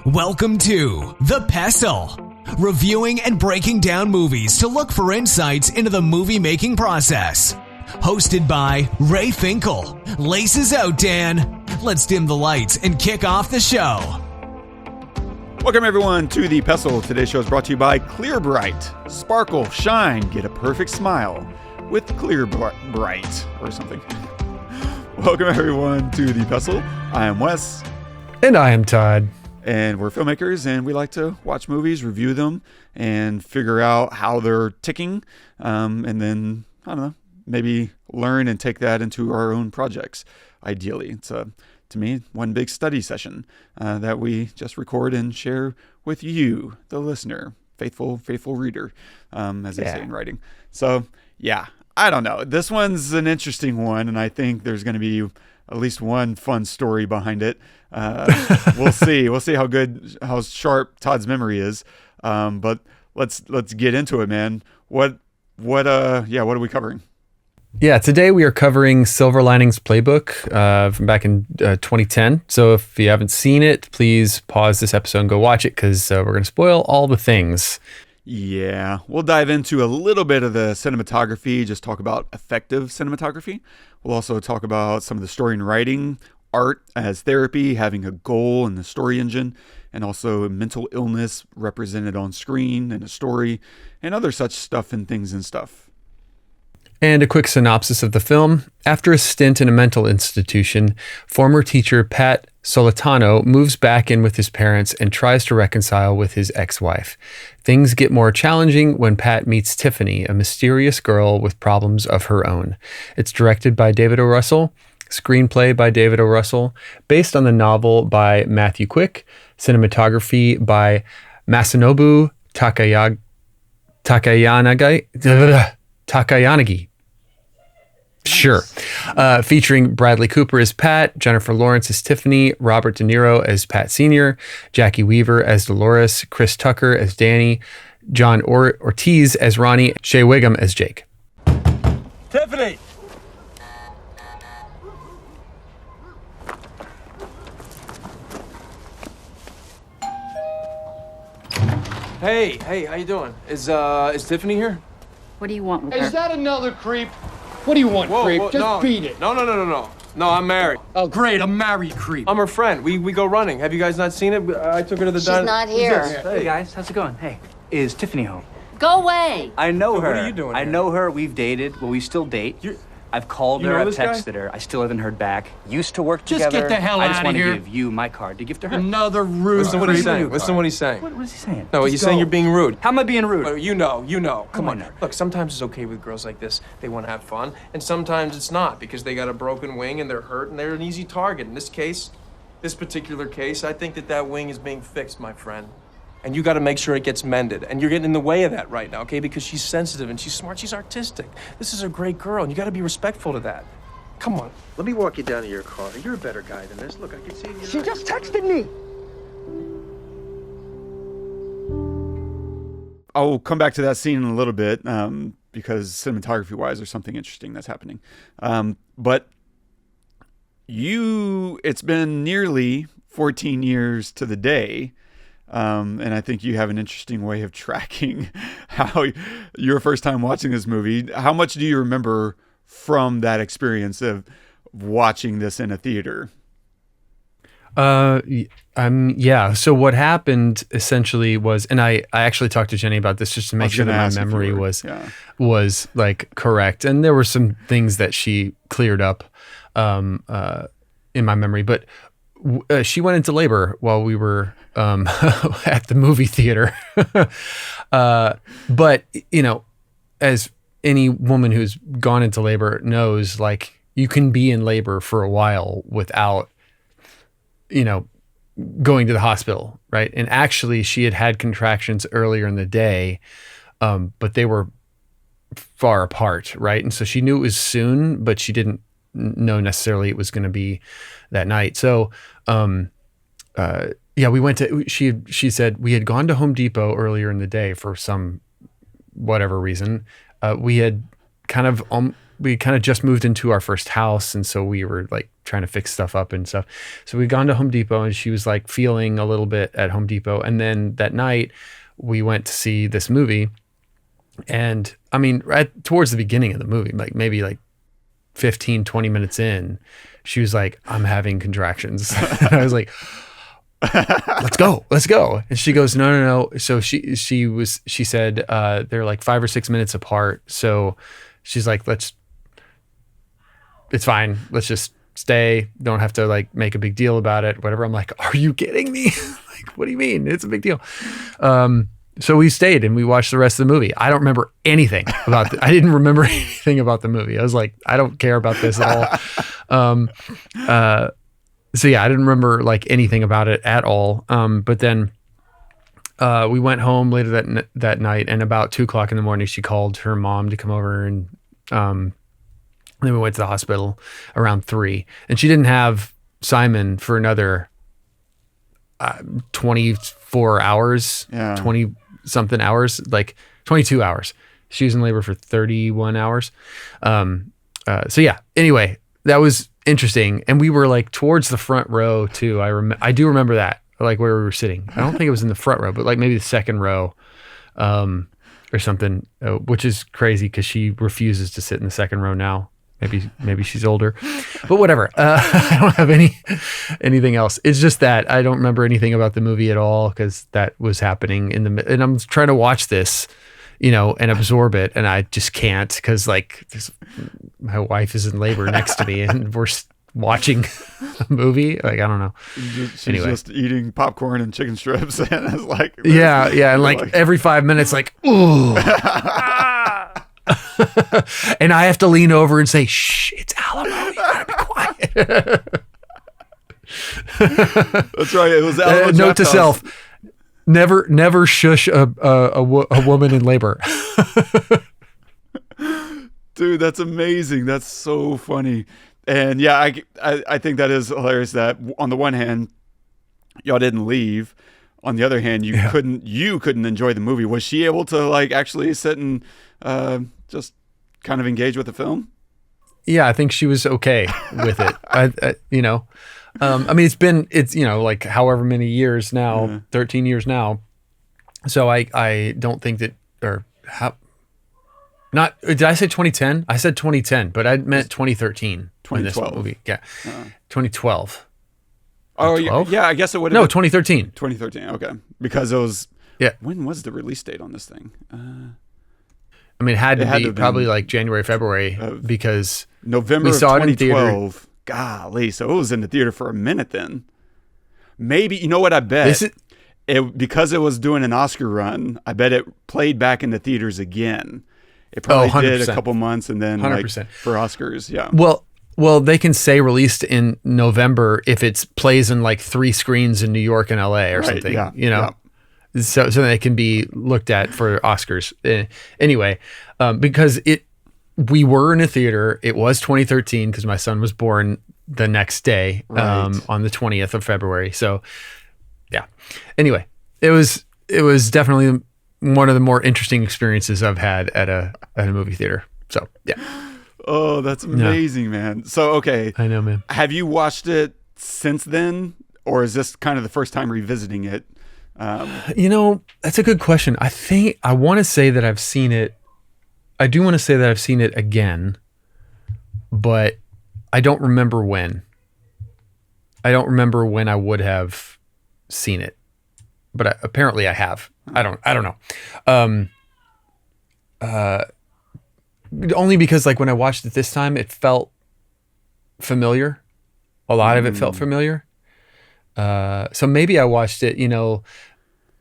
Welcome to The Pestle, reviewing and breaking down movies to look for insights into the movie-making process. Hosted by Ray Finkel. Laces out, Dan. Let's dim the lights and kick off the show. Welcome, everyone, to The Pestle. Today's show is brought to you by Clear Bright. Sparkle, shine, get a perfect smile with Clear Bright or something. Welcome, everyone, to The Pestle. I am Wes. And I am Todd. And we're filmmakers, and we like to watch movies, review them, and figure out how they're ticking. And then, I don't know, maybe learn and take that into our own projects, ideally. It's, to me, one big study session that we just record and share with you, the listener, faithful reader, as they say in writing. So, yeah, I don't know. This one's an interesting one, and I think there's going to be at least one fun story behind it. We'll see. We'll see how sharp Todd's memory is. But let's get into it, man. What are we covering? Yeah, today we are covering Silver Linings Playbook from back in 2010. So if you haven't seen it, please pause this episode and go watch it, because we're going to spoil all the things. Yeah, we'll dive into a little bit of the cinematography, just talk about effective cinematography. We'll also talk about some of the story and writing, art as therapy, having a goal in the story engine, and also mental illness represented on screen in a story, and other such stuff and things and stuff. And a quick synopsis of the film. After a stint in a mental institution, former teacher Pat Solitano moves back in with his parents and tries to reconcile with his ex-wife. Things get more challenging when Pat meets Tiffany, a mysterious girl with problems of her own. It's directed by David O. Russell, screenplay by David O. Russell, based on the novel by Matthew Quick, cinematography by Masanobu Takayanagi. Sure. Featuring Bradley Cooper as Pat, Jennifer Lawrence as Tiffany, Robert De Niro as Pat Sr., Jacki Weaver as Dolores, Chris Tucker as Danny, John Ortiz as Ronnie, Shea Whigham as Jake. Tiffany! Hey, how you doing? Is Tiffany here? What do you want with her? Is that another creep? What do you want, creep? Just beat it. No. No, I'm married. Oh, great, a married creep. I'm her friend. We go running. Have you guys not seen it? I took her to the diner. She's not here. Hey guys, how's it going? Hey, is Tiffany home? Go away. I know her. What are you doing I here? know her. We've dated. Well, we still date. I've called You her. know I've this guy? texted her. I still haven't heard back. Used to work Just together. get the hell I just outta want to here. give you my card to give to her. Another rude Listen to what he's creep. saying. Listen to what he's saying. What is he saying? No, he's saying you're being rude. How am I being rude? Well, you know. Come on. I know. Look, sometimes it's okay with girls like this. They want to have fun. And sometimes it's not, because they got a broken wing and they're hurt and they're an easy target. In this particular case, I think that wing is being fixed, my friend. And you got to make sure it gets mended. And you're getting in the way of that right now, okay? Because she's sensitive and she's smart. She's artistic. This is a great girl, and you got to be respectful to that. Come on. Let me walk you down to your car. You're a better guy than this. Look, I can see you. She just texted me. I'll come back to that scene in a little bit because cinematography-wise, there's something interesting that's happening. But it's been nearly 14 years to the day, and I think you have an interesting way of tracking how your first time watching this movie. How much do you remember from that experience of watching this in a theater? Yeah. So what happened essentially was, and I actually talked to Jenny about this just to make sure that my memory was like correct. And there were some things that she cleared up in my memory, but she went into labor while we were at the movie theater. But as any woman who's gone into labor knows, like, you can be in labor for a while without going to the hospital, right? And actually she had contractions earlier in the day, but they were far apart, right? And so she knew it was soon, but she didn't know necessarily it was going to be that night. So we went to, she said we had gone to Home Depot earlier in the day for some whatever reason. We had kind of we kind of just moved into our first house, and so we were like trying to fix stuff up and stuff. So we'd gone to Home Depot, and she was like feeling a little bit at Home Depot. And then that night we went to see this movie. And I mean, right towards the beginning of the movie, like maybe like 15, 20 minutes in, she was like, I'm having contractions. And I was like, let's go. And she goes, no. So she said, they're like 5 or 6 minutes apart. So she's like, it's fine. Let's just stay. Don't have to like make a big deal about it, whatever. I'm like, are you kidding me? Like, what do you mean? It's a big deal. So we stayed and we watched the rest of the movie. I don't remember anything about I didn't remember anything about the movie. I was like, I don't care about this at all. So yeah, I didn't remember like anything about it at all. But then we went home later that night, and about 2:00 in the morning, she called her mom to come over, and then we went to the hospital around 3. And she didn't have Simon for another 24 hours, 20 something hours, like 22 hours. She was in labor for 31 hours. So yeah, anyway, that was interesting. And we were like towards the front row too. I do remember that, like where we were sitting. I don't think it was in the front row, but like maybe the second row, or something, which is crazy because she refuses to sit in the second row now. Maybe she's older, but whatever. I don't have anything else. It's just that I don't remember anything about the movie at all because that was happening and I'm trying to watch this, and absorb it, and I just can't because like my wife is in labor next to me and we're watching a movie. Like I don't know. She's just eating popcorn and chicken strips, and it's like yeah, and like every 5 minutes, like ooh. And I have to lean over and say, "Shh, it's Alamo. You gotta be quiet." That's right. It was Alamo. Note to self: never shush a woman in labor. Dude, that's amazing. That's so funny. And yeah, I think that is hilarious. That on the one hand, y'all didn't leave. On the other hand, you couldn't enjoy the movie. Was she able to like actually sit and just kind of engage with the film? Yeah, I think she was okay with it. I mean, it's like however many years now, 13 years now. So I don't think that, or how, not, did I say 2010? I said 2010, but I meant 2013. 2012. Movie. Yeah. 2012. Oh, yeah, I guess it would have been. No, been 2013. 2013, okay. Because it was, yeah. When was the release date on this thing? I mean, it had to be probably like January, February, because November we saw of 2012. It in theater. Golly, so it was in the theater for a minute then. Maybe, you know what I bet? Because it was doing an Oscar run, I bet it played back in the theaters again. It probably did a couple months and then 100%. Like for Oscars, yeah. Well, they can say released in November if it plays in like 3 screens in New York and LA or something, Yeah. So they can be looked at for Oscars. Anyway, because we were in a theater. It was 2013 because my son was born the next day, on the 20th of February. So yeah. Anyway, it was definitely one of the more interesting experiences I've had at a movie theater. So yeah. Oh, that's amazing, man. So, okay. I know, man. Have you watched it since then? Or is this kind of the first time revisiting it? That's a good question. I want to say that I've seen it. I do want to say that I've seen it again, but I don't remember when. I don't remember when I would have seen it, but apparently I have. I don't know. Only because like when I watched it this time, it felt familiar. A lot of it felt familiar. So maybe I watched it,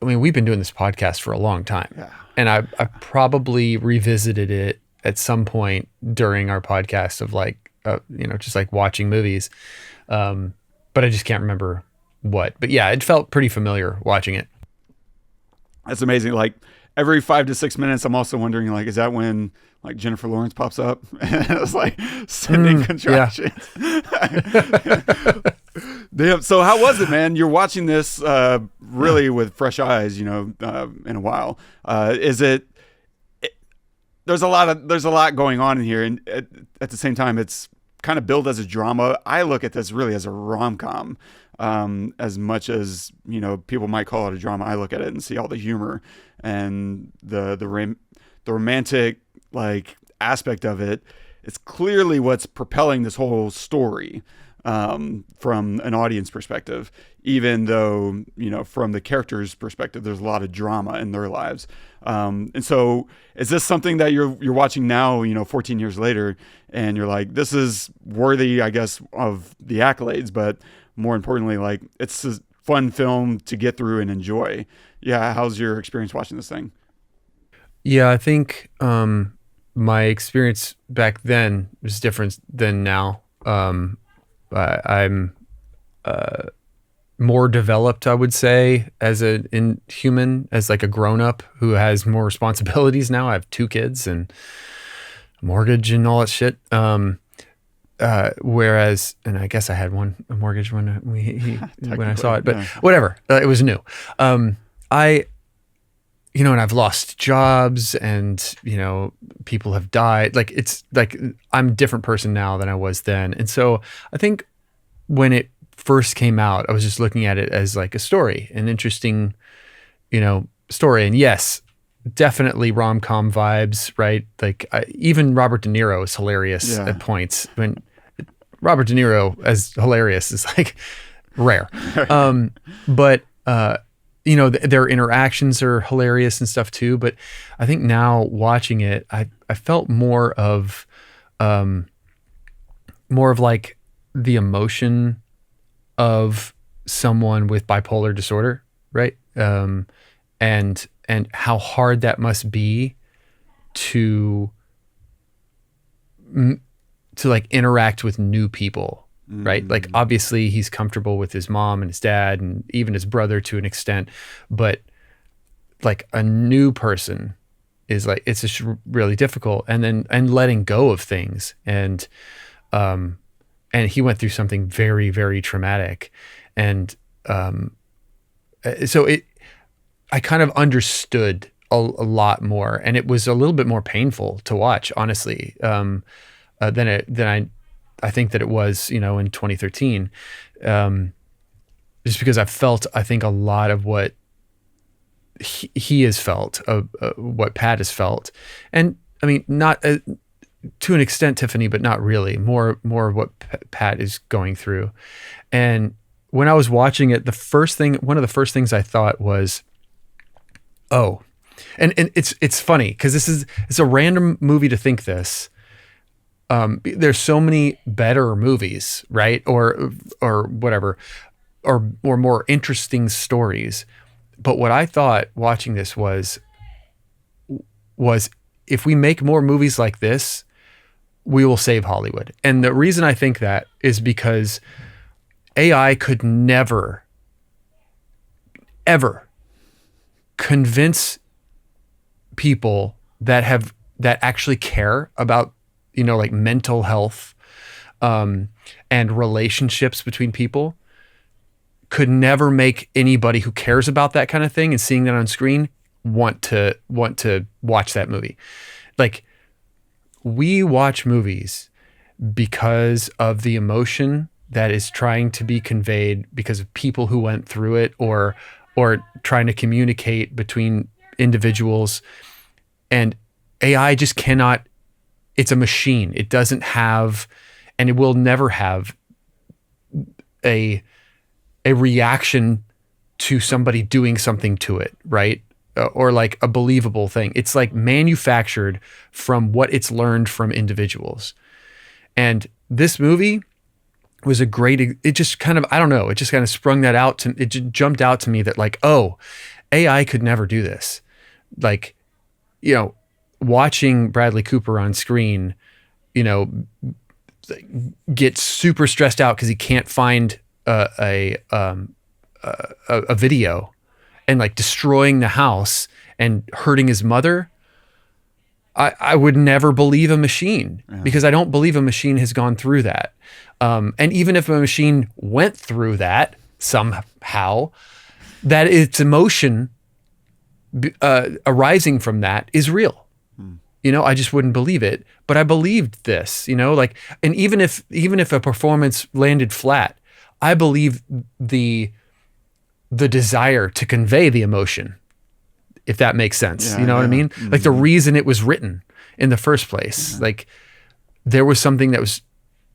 I mean, we've been doing this podcast for a long time, and I probably revisited it at some point during our podcast of like, just like watching movies. But I just can't remember what, but yeah, it felt pretty familiar watching it. That's amazing. Like every 5 to 6 minutes, I'm also wondering, like, is that when like Jennifer Lawrence pops up and it's like sending contractions? Yeah. Damn. So how was it, man? You're watching this really with fresh eyes, in a while. Is it there's a lot going on in here, and at the same time, it's kind of billed as a drama. I look at this really as a rom-com, as much as people might call it a drama. I look at it and see all the humor and the romantic like aspect of it. It's clearly what's propelling this whole story from an audience perspective, even though, from the characters' perspective, there's a lot of drama in their lives. And so is this something that you're watching now, 14 years later, and you're like, this is worthy, I guess, of the accolades, but more importantly, like, it's a fun film to get through and enjoy. Yeah. How's your experience watching this thing? Yeah, I think my experience back then was different than now. I'm more developed, I would say, as a human, as like a grown up who has more responsibilities now. I have 2 kids and a mortgage and all that shit. Whereas, and I guess I had a mortgage when I saw it, but whatever, it was new. And I've lost jobs and, people have died. Like, it's like, I'm a different person now than I was then. And so I think when it first came out, I was just looking at it as like a story, an interesting, story. And yes, definitely rom-com vibes, right? Like even Robert De Niro is hilarious at points. When Robert De Niro as hilarious is like rare. But their interactions are hilarious and stuff too. But I think now watching it, I felt more of like the emotion of someone with bipolar disorder, right? And how hard that must be to like interact with new people. Right? Like, obviously he's comfortable with his mom and his dad and even his brother to an extent, but like a new person is like, it's just really difficult. And letting go of things. And he went through something very, very traumatic. And, so I kind of understood a lot more, and it was a little bit more painful to watch, honestly, than I think that it was, in 2013, just because I think a lot of what he has felt, what Pat has felt. And I mean, not to an extent, Tiffany, but not really, more of what Pat is going through. And when I was watching it, one of the first things I thought was, oh, and it's funny because it's a random movie to think this. There's so many better movies, right? Or whatever, or more interesting stories. But what I thought watching this was if we make more movies like this, we will save Hollywood. And the reason I think that is because AI could never, ever convince people that actually care about, like mental health, and relationships between people, could never make anybody who cares about that kind of thing and seeing that on screen want to watch that movie. Like, we watch movies because of the emotion that is trying to be conveyed because of people who went through it, or trying to communicate between individuals. And AI just cannot. It's a machine. It doesn't have, and it will never have a reaction to somebody doing something to it, right? Or like a believable thing. It's like manufactured from what it's learned from individuals. And this movie was it just kind of, I don't know, it just kind of sprung that out it just jumped out to me that like, oh, AI could never do this. Like, watching Bradley Cooper on screen, get super stressed out because he can't find a video, and like destroying the house and hurting his mother. I would never believe a machine, because I don't believe a machine has gone through that. And even if a machine went through that somehow, that its emotion arising from that is real. I just wouldn't believe it. But I believed this, like, and even if a performance landed flat, I believe the desire to convey the emotion, if that makes sense. Yeah, You know what I mean? Mm-hmm. Like the reason it was written in the first place, like there was something that was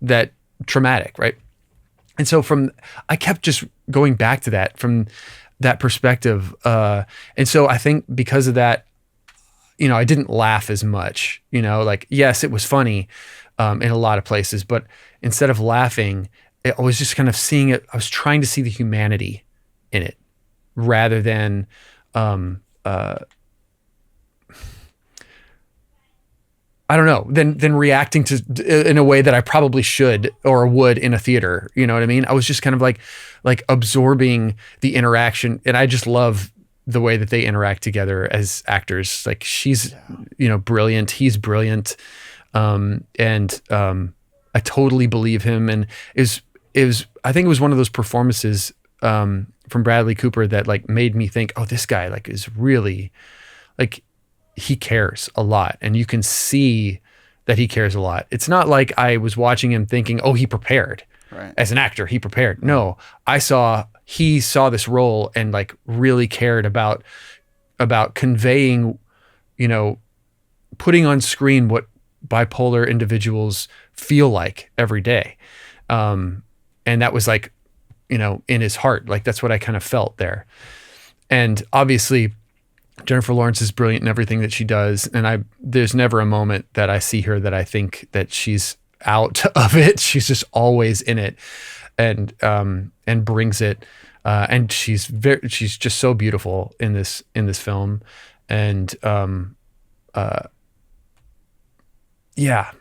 that traumatic, right? And so I kept just going back to that from that perspective. And so I think because of that, I didn't laugh as much, like, yes, it was funny in a lot of places, but instead of laughing, I was just kind of seeing it. I was trying to see the humanity in it rather than, I don't know, than reacting to in a way that I probably should or would in a theater. You know what I mean? I was just kind of like absorbing the interaction, and I just love the way that they interact together as actors. Like she's, brilliant. He's brilliant. And I totally believe him. And I think it was one of those performances, from Bradley Cooper that like made me think, oh, this guy like is really like, he cares a lot, and you can see that he cares a lot. It's not like I was watching him thinking, oh, he prepared. Right. As an actor, he prepared. No, he saw this role and like really cared about conveying, putting on screen what bipolar individuals feel like every day. And that was like, in his heart, like that's what I kind of felt there. And obviously Jennifer Lawrence is brilliant in everything that she does. And there's never a moment that I see her that I think that she's out of it. She's just always in it and brings it. And she's just so beautiful in this film. And, yeah.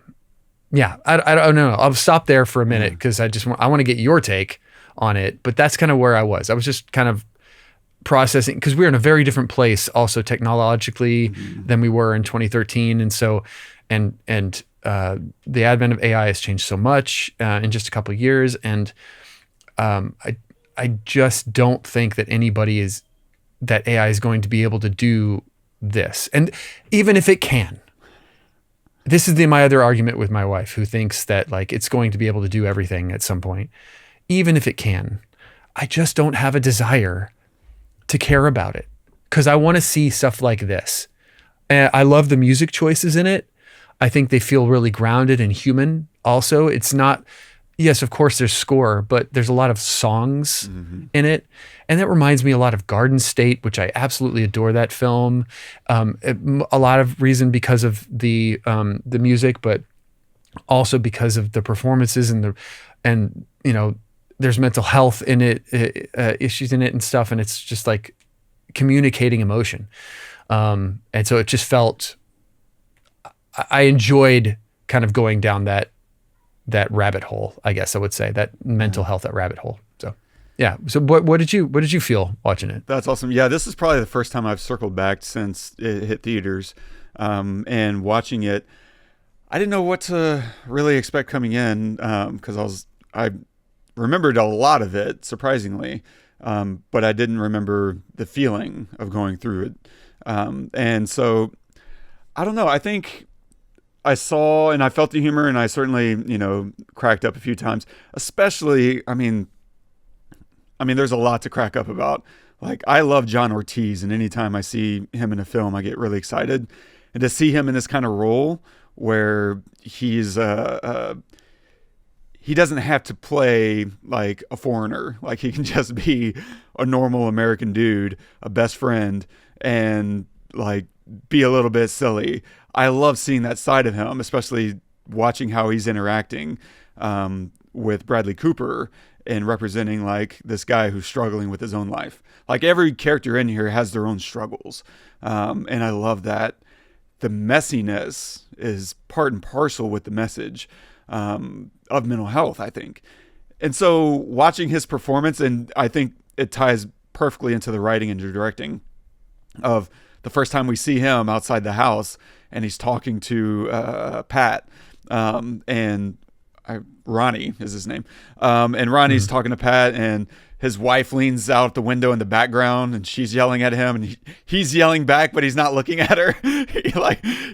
I don't know. I'll stop there for a minute because I want to get your take on it, but that's kind of where I was. I was just kind of processing because we're in a very different place also technologically than we were in 2013. And so, and the advent of AI has changed so much in just a couple of years. And I just don't think that that AI is going to be able to do this. And even if it can, this is my other argument with my wife, who thinks that like it's going to be able to do everything at some point. Even if it can, I just don't have a desire to care about it because I want to see stuff like this. And I love the music choices in it. I think they feel really grounded and human. Also, it's not, yes, of course there's score, but there's a lot of songs in it. And that reminds me a lot of Garden State, which I absolutely adore that film. A lot of reason because of the music, but also because of the performances and there's mental health in it, issues in it and stuff. And it's just like communicating emotion. And so it just felt, I enjoyed kind of going down that rabbit hole, I guess I would say, that mental health, that rabbit hole. So, yeah. So what did you feel watching it? That's awesome. Yeah. This is probably the first time I've circled back since it hit theaters, and watching it, I didn't know what to really expect coming in. Cause I remembered a lot of it surprisingly. But I didn't remember the feeling of going through it. And so I don't know. I think I saw and I felt the humor, and I certainly, cracked up a few times, especially, I mean, there's a lot to crack up about. Like, I love John Ortiz, and anytime I see him in a film, I get really excited. And to see him in this kind of role where he's, he doesn't have to play like a foreigner. Like, he can just be a normal American dude, a best friend, and like be a little bit silly. I love seeing that side of him, especially watching how he's interacting with Bradley Cooper and representing like this guy who's struggling with his own life. Like, every character in here has their own struggles. And I love that the messiness is part and parcel with the message of mental health, I think. And so watching his performance, and I think it ties perfectly into the writing and directing of the first time we see him outside the house and he's talking to Pat, and Ronnie is his name. And Ronnie's talking to Pat, and his wife leans out the window in the background and she's yelling at him, and he's yelling back, but he's not looking at her.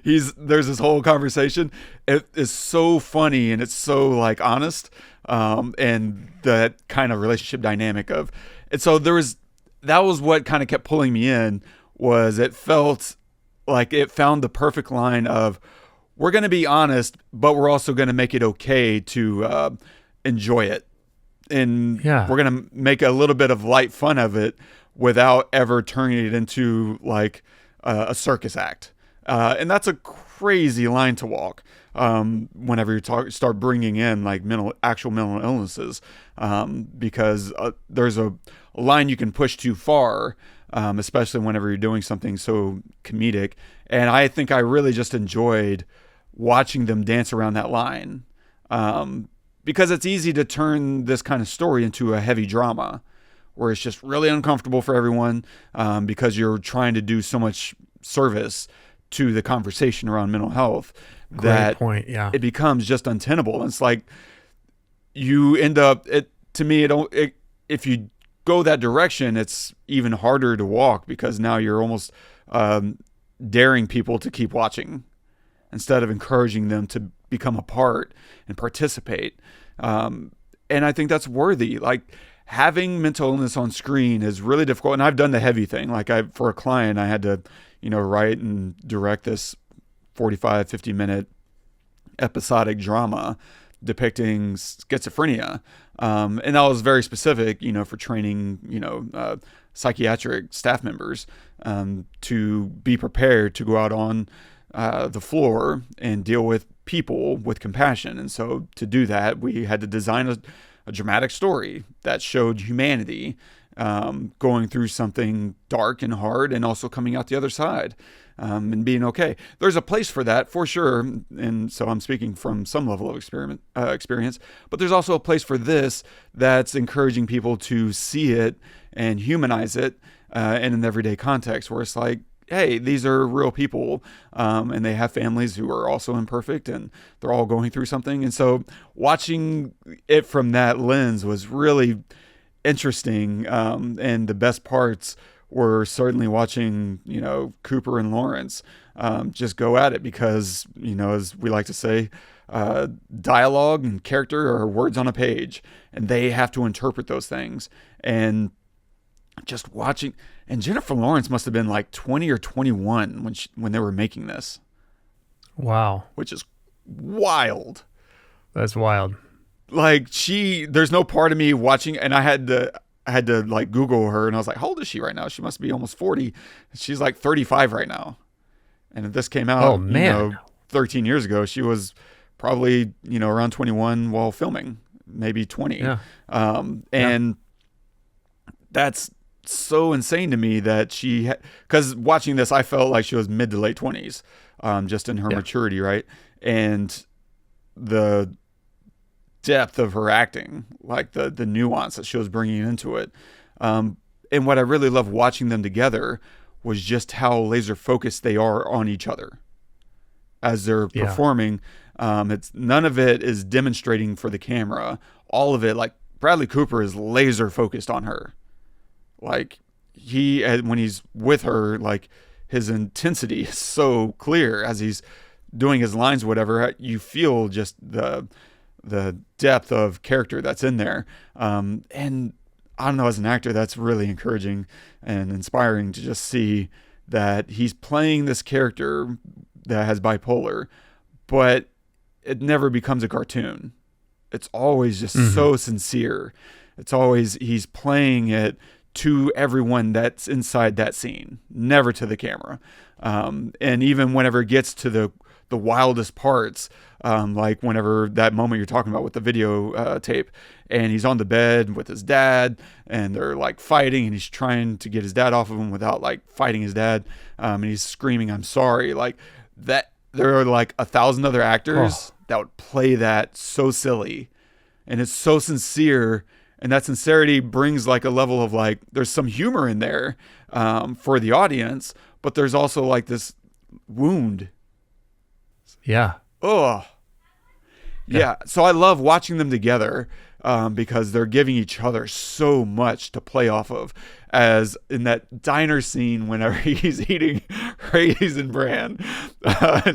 There's this whole conversation. It is so funny, and it's so like honest, and that kind of relationship dynamic of, and so that was what kind of kept pulling me in, was it felt like it found the perfect line of, we're going to be honest, but we're also going to make it okay to enjoy it. And we're going to make a little bit of light fun of it without ever turning it into like a circus act. And that's a crazy line to walk whenever you start bringing in like actual mental illnesses, because there's a line you can push too far, especially whenever you're doing something so comedic. And I think I really just enjoyed watching them dance around that line, because it's easy to turn this kind of story into a heavy drama where it's just really uncomfortable for everyone, because you're trying to do so much service to the conversation around mental health that it becomes just untenable. And it's like you end up, if you go that direction, it's even harder to walk, because now you're almost daring people to keep watching instead of encouraging them to become a part and participate. And I think that's worthy. Like, having mental illness on screen is really difficult. And I've done the heavy thing. Like, for a client, I had to, write and direct this 45, 50-minute episodic drama depicting schizophrenia. And that was very specific, for training, psychiatric staff members, to be prepared to go out on the floor and deal with people with compassion. And so to do that, we had to design a dramatic story that showed humanity going through something dark and hard, and also coming out the other side, and being okay. There's a place for that, for sure. And so I'm speaking from some level of experience, but there's also a place for this that's encouraging people to see it and humanize it in an everyday context, where it's like, hey, these are real people, and they have families who are also imperfect, and they're all going through something. And so watching it from that lens was really interesting. And the best parts were certainly watching, Cooper and Lawrence just go at it, because, as we like to say, dialogue and character are words on a page, and they have to interpret those things. And just watching, and Jennifer Lawrence must have been like 20 or 21 when they were making this. Wow. Which is wild. That's wild. Like, there's no part of me watching, and I had to like Google her, and I was like, how old is she right now? She must be almost 40. She's like 35 right now. And if this came out, 13 years ago, she was probably, around 21 while filming, maybe 20. Yeah. And that's so insane to me that because watching this, I felt like she was mid to late 20s, just in her maturity, right? And the depth of her acting, like the nuance that she was bringing into it. And what I really love watching them together was just how laser focused they are on each other as they're performing. It's none of it is demonstrating for the camera. All of it, like Bradley Cooper is laser focused on her. Like, when he's with her, like, his intensity is so clear as he's doing his lines, whatever. You feel just the depth of character that's in there. And I don't know, as an actor, that's really encouraging and inspiring to just see that he's playing this character that has bipolar, but it never becomes a cartoon. It's always just so sincere. It's always, he's playing it to everyone that's inside that scene, never to the camera. And even whenever it gets to the wildest parts, like whenever that moment you're talking about with the video tape, and he's on the bed with his dad, and they're like fighting, and he's trying to get his dad off of him without like fighting his dad, and he's screaming, "I'm sorry!" Like that. There are like 1,000 other actors that would play that so silly, and it's so sincere. And that sincerity brings like a level of like, there's some humor in there for the audience, but there's also like this wound. Yeah. Oh, yeah. So I love watching them together. because they're giving each other so much to play off of. As in that diner scene, whenever he's eating Raisin Bran,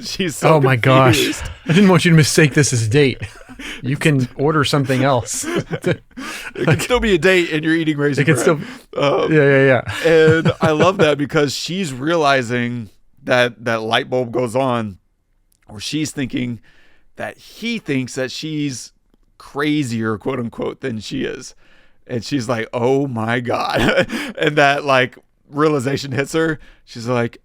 she's so oh my confused. gosh, I didn't want you to mistake this as a date. You can order something else. It can still be a date, and you're eating Raisin Bran. Yeah. And I love that because she's realizing that light bulb goes on, or she's thinking that he thinks that she's crazier, quote unquote, than she is. And she's like, oh my God. And that like realization hits her. She's like,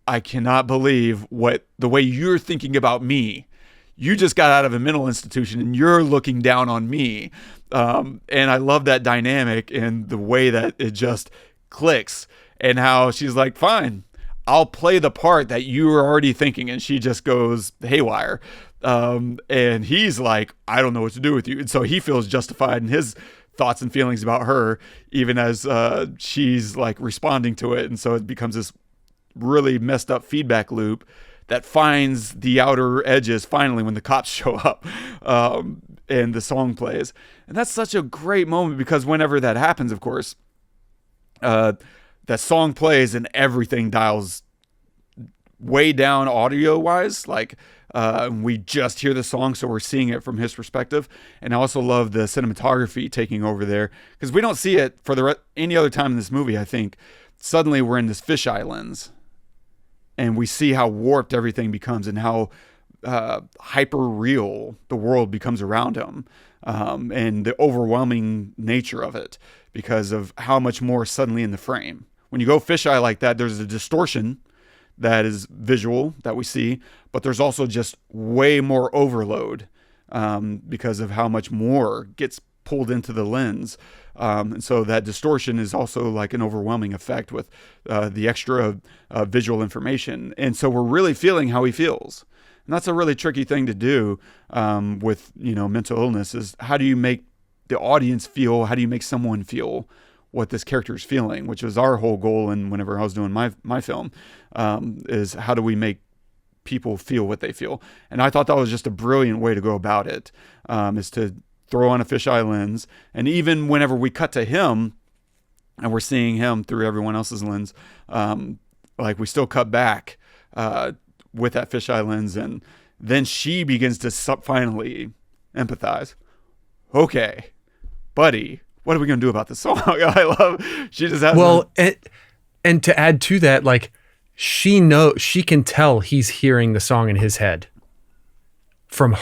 I cannot believe the way you're thinking about me. You just got out of a mental institution and you're looking down on me. And I love that dynamic and the way that it just clicks, and how she's like, fine, I'll play the part that you were already thinking. And she just goes haywire. And he's like, I don't know what to do with you. And so he feels justified in his thoughts and feelings about her, even as she's like responding to it. And so it becomes this really messed up feedback loop that finds the outer edges finally when the cops show up, and the song plays. And that's such a great moment, because whenever that happens, of course, that song plays and everything dials way down audio wise. Like, we just hear the song, so we're seeing it from his perspective. And I also love the cinematography taking over there, because we don't see it for any other time in this movie. I think suddenly we're in this fisheye lens, and we see how warped everything becomes, and how hyper real the world becomes around him, and the overwhelming nature of it because of how much more suddenly in the frame. When you go fisheye like that, there's a distortion that is visual that we see, but there's also just way more overload because of how much more gets pulled into the lens. And so that distortion is also like an overwhelming effect with the extra visual information. And so we're really feeling how he feels. And that's a really tricky thing to do with, mental illness, is how do you make the audience feel? How do you make someone feel what this character is feeling, which was our whole goal. And whenever I was doing my film, is how do we make people feel what they feel? And I thought that was just a brilliant way to go about it, is to throw on a fisheye lens. And even whenever we cut to him and we're seeing him through everyone else's lens, like we still cut back with that fisheye lens. And then she begins to finally empathize. Okay, buddy, what are we going to do about this song? I love, she just has and to add to that, like, she can tell he's hearing the song in his head from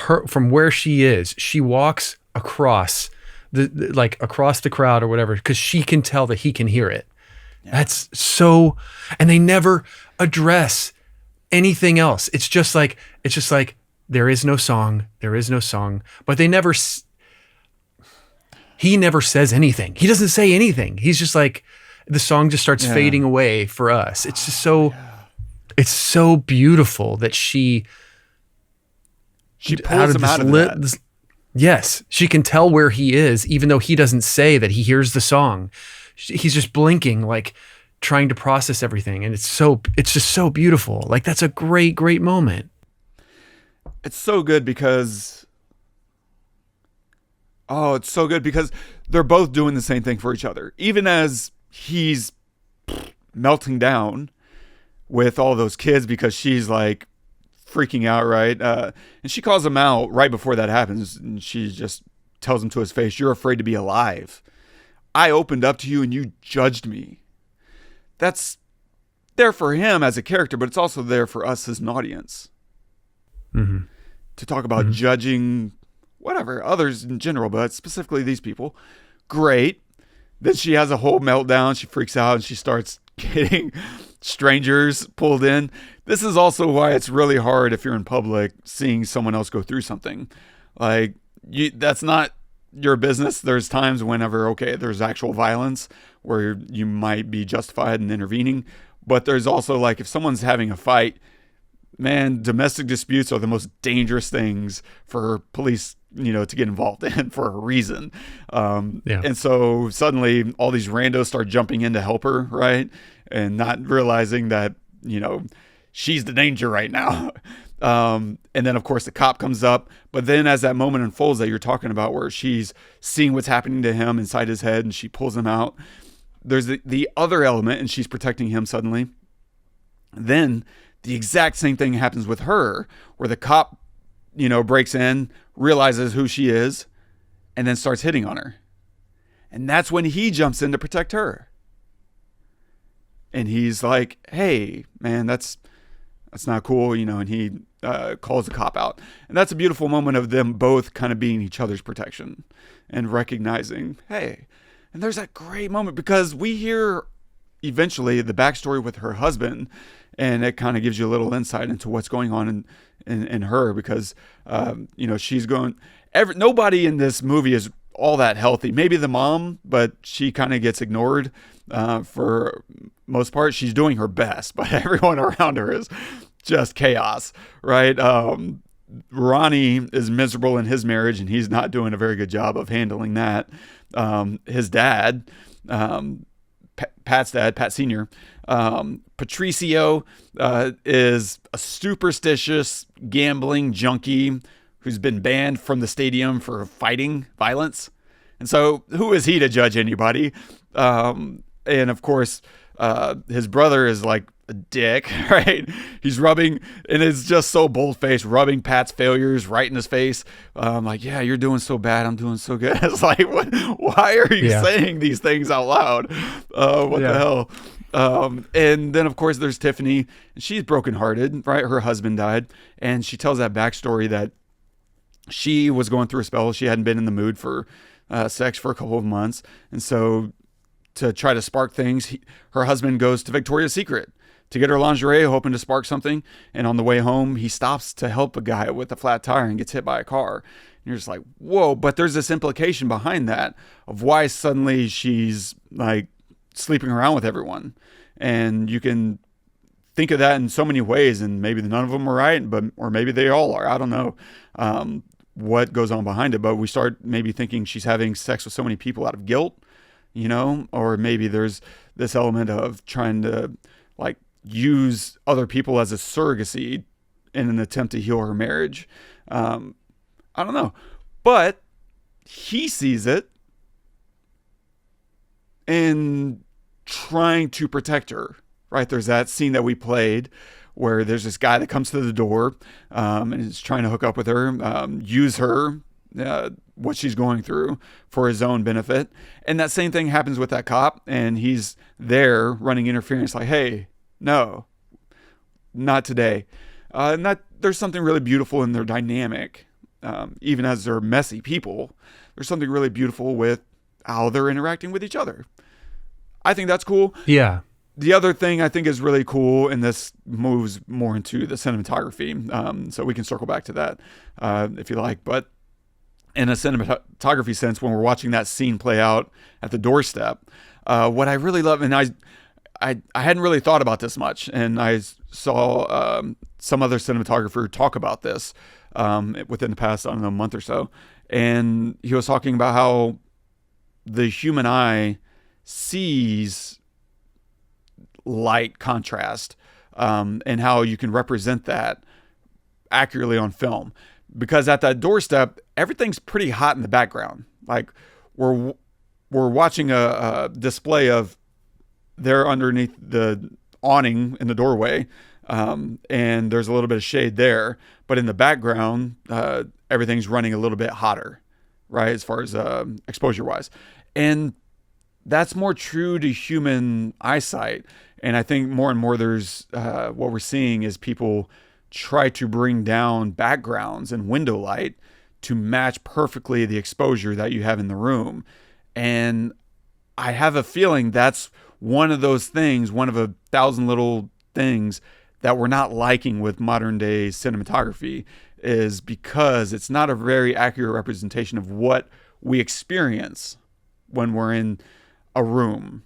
where she is. She walks across across the crowd or whatever, because she can tell that he can hear it. Yeah. That's so, and they never address anything else. It's just like there is no song, but they never. He never says anything. He doesn't say anything. He's just like, the song just starts fading away for us. It's just so, it's so beautiful that she pulls him out of that. Yes, she can tell where he is, even though he doesn't say that he hears the song. He's just blinking, like trying to process everything. And it's just so beautiful. Like, that's a great, great moment. It's so good because they're both doing the same thing for each other. Even as he's melting down with all those kids because she's like freaking out, right? And she calls him out right before that happens. And she just tells him to his face, "You're afraid to be alive. I opened up to you and you judged me." That's there for him as a character, but it's also there for us as an audience. Mm-hmm. To talk about judging whatever, others in general, but specifically these people. Great. Then she has a whole meltdown. She freaks out and she starts getting strangers pulled in. This is also why it's really hard if you're in public seeing someone else go through something. Like, that's not your business. There's times whenever, there's actual violence where you might be justified in intervening. But there's also, like, if someone's having a fight, man, domestic disputes are the most dangerous things for police, to get involved in for a reason. And so suddenly all these randos start jumping in to help her, right? And not realizing that, she's the danger right now. And then, of course, the cop comes up. But then as that moment unfolds that you're talking about, where she's seeing what's happening to him inside his head and she pulls him out, there's the other element, and she's protecting him suddenly. Then the exact same thing happens with her, where the cop, breaks in, realizes who she is, and then starts hitting on her. And that's when he jumps in to protect her. And he's like, hey, man, that's not cool, and he calls the cop out. And that's a beautiful moment of them both kind of being each other's protection and recognizing, hey. And there's that great moment because we hear eventually the backstory with her husband, and it kind of gives you a little insight into what's going on in her because, she's going, nobody in this movie is all that healthy. Maybe the mom, but she kind of gets ignored for most part. She's doing her best, but everyone around her is just chaos, right? Ronnie is miserable in his marriage, and he's not doing a very good job of handling that. His dad, Pat's dad, Pat Sr., Patricio is a superstitious gambling junkie who's been banned from the stadium for fighting violence. And so who is he to judge anybody? And of course, his brother is like a dick, right? He's rubbing, and it's just so bold-faced, rubbing Pat's failures right in his face. Like, yeah, you're doing so bad, I'm doing so good. It's like, why are you saying these things out loud? What the hell? And then, of course, there's Tiffany. She's brokenhearted, right? Her husband died. And she tells that backstory that she was going through a spell. She hadn't been in the mood for sex for a couple of months. And so to try to spark things, her husband goes to Victoria's Secret to get her lingerie, hoping to spark something. And on the way home, he stops to help a guy with a flat tire and gets hit by a car. And you're just like, whoa. But there's this implication behind that of why suddenly she's like sleeping around with everyone. And you can think of that in so many ways, and maybe none of them are right, or maybe they all are. I don't know what goes on behind it, but we start maybe thinking she's having sex with so many people out of guilt, or maybe there's this element of trying to like use other people as a surrogacy in an attempt to heal her marriage. I don't know, but he sees it and trying to protect her, right? There's that scene that we played where there's this guy that comes to the door and is trying to hook up with her, use her, what she's going through for his own benefit. And that same thing happens with that cop, and he's there running interference like, hey, no, not today. There's something really beautiful in their dynamic. Even as they're messy people, there's something really beautiful with how they're interacting with each other. I think that's cool. Yeah. The other thing I think is really cool, and this moves more into the cinematography, so we can circle back to that if you like. But in a cinematography sense, when we're watching that scene play out at the doorstep, what I really love, and I hadn't really thought about this much, and I saw some other cinematographer talk about this within the past, I don't know, month or so, and he was talking about how the human eye sees light contrast and how you can represent that accurately on film, because at that doorstep everything's pretty hot in the background. Like we're watching a display of there underneath the awning in the doorway, and there's a little bit of shade there, but in the background everything's running a little bit hotter, right, as far as exposure wise. And that's more true to human eyesight. And I think more and more there's what we're seeing is people try to bring down backgrounds and window light to match perfectly the exposure that you have in the room. And I have a feeling that's one of those things, one of 1,000 little things that we're not liking with modern day cinematography, is because it's not a very accurate representation of what we experience when we're in a room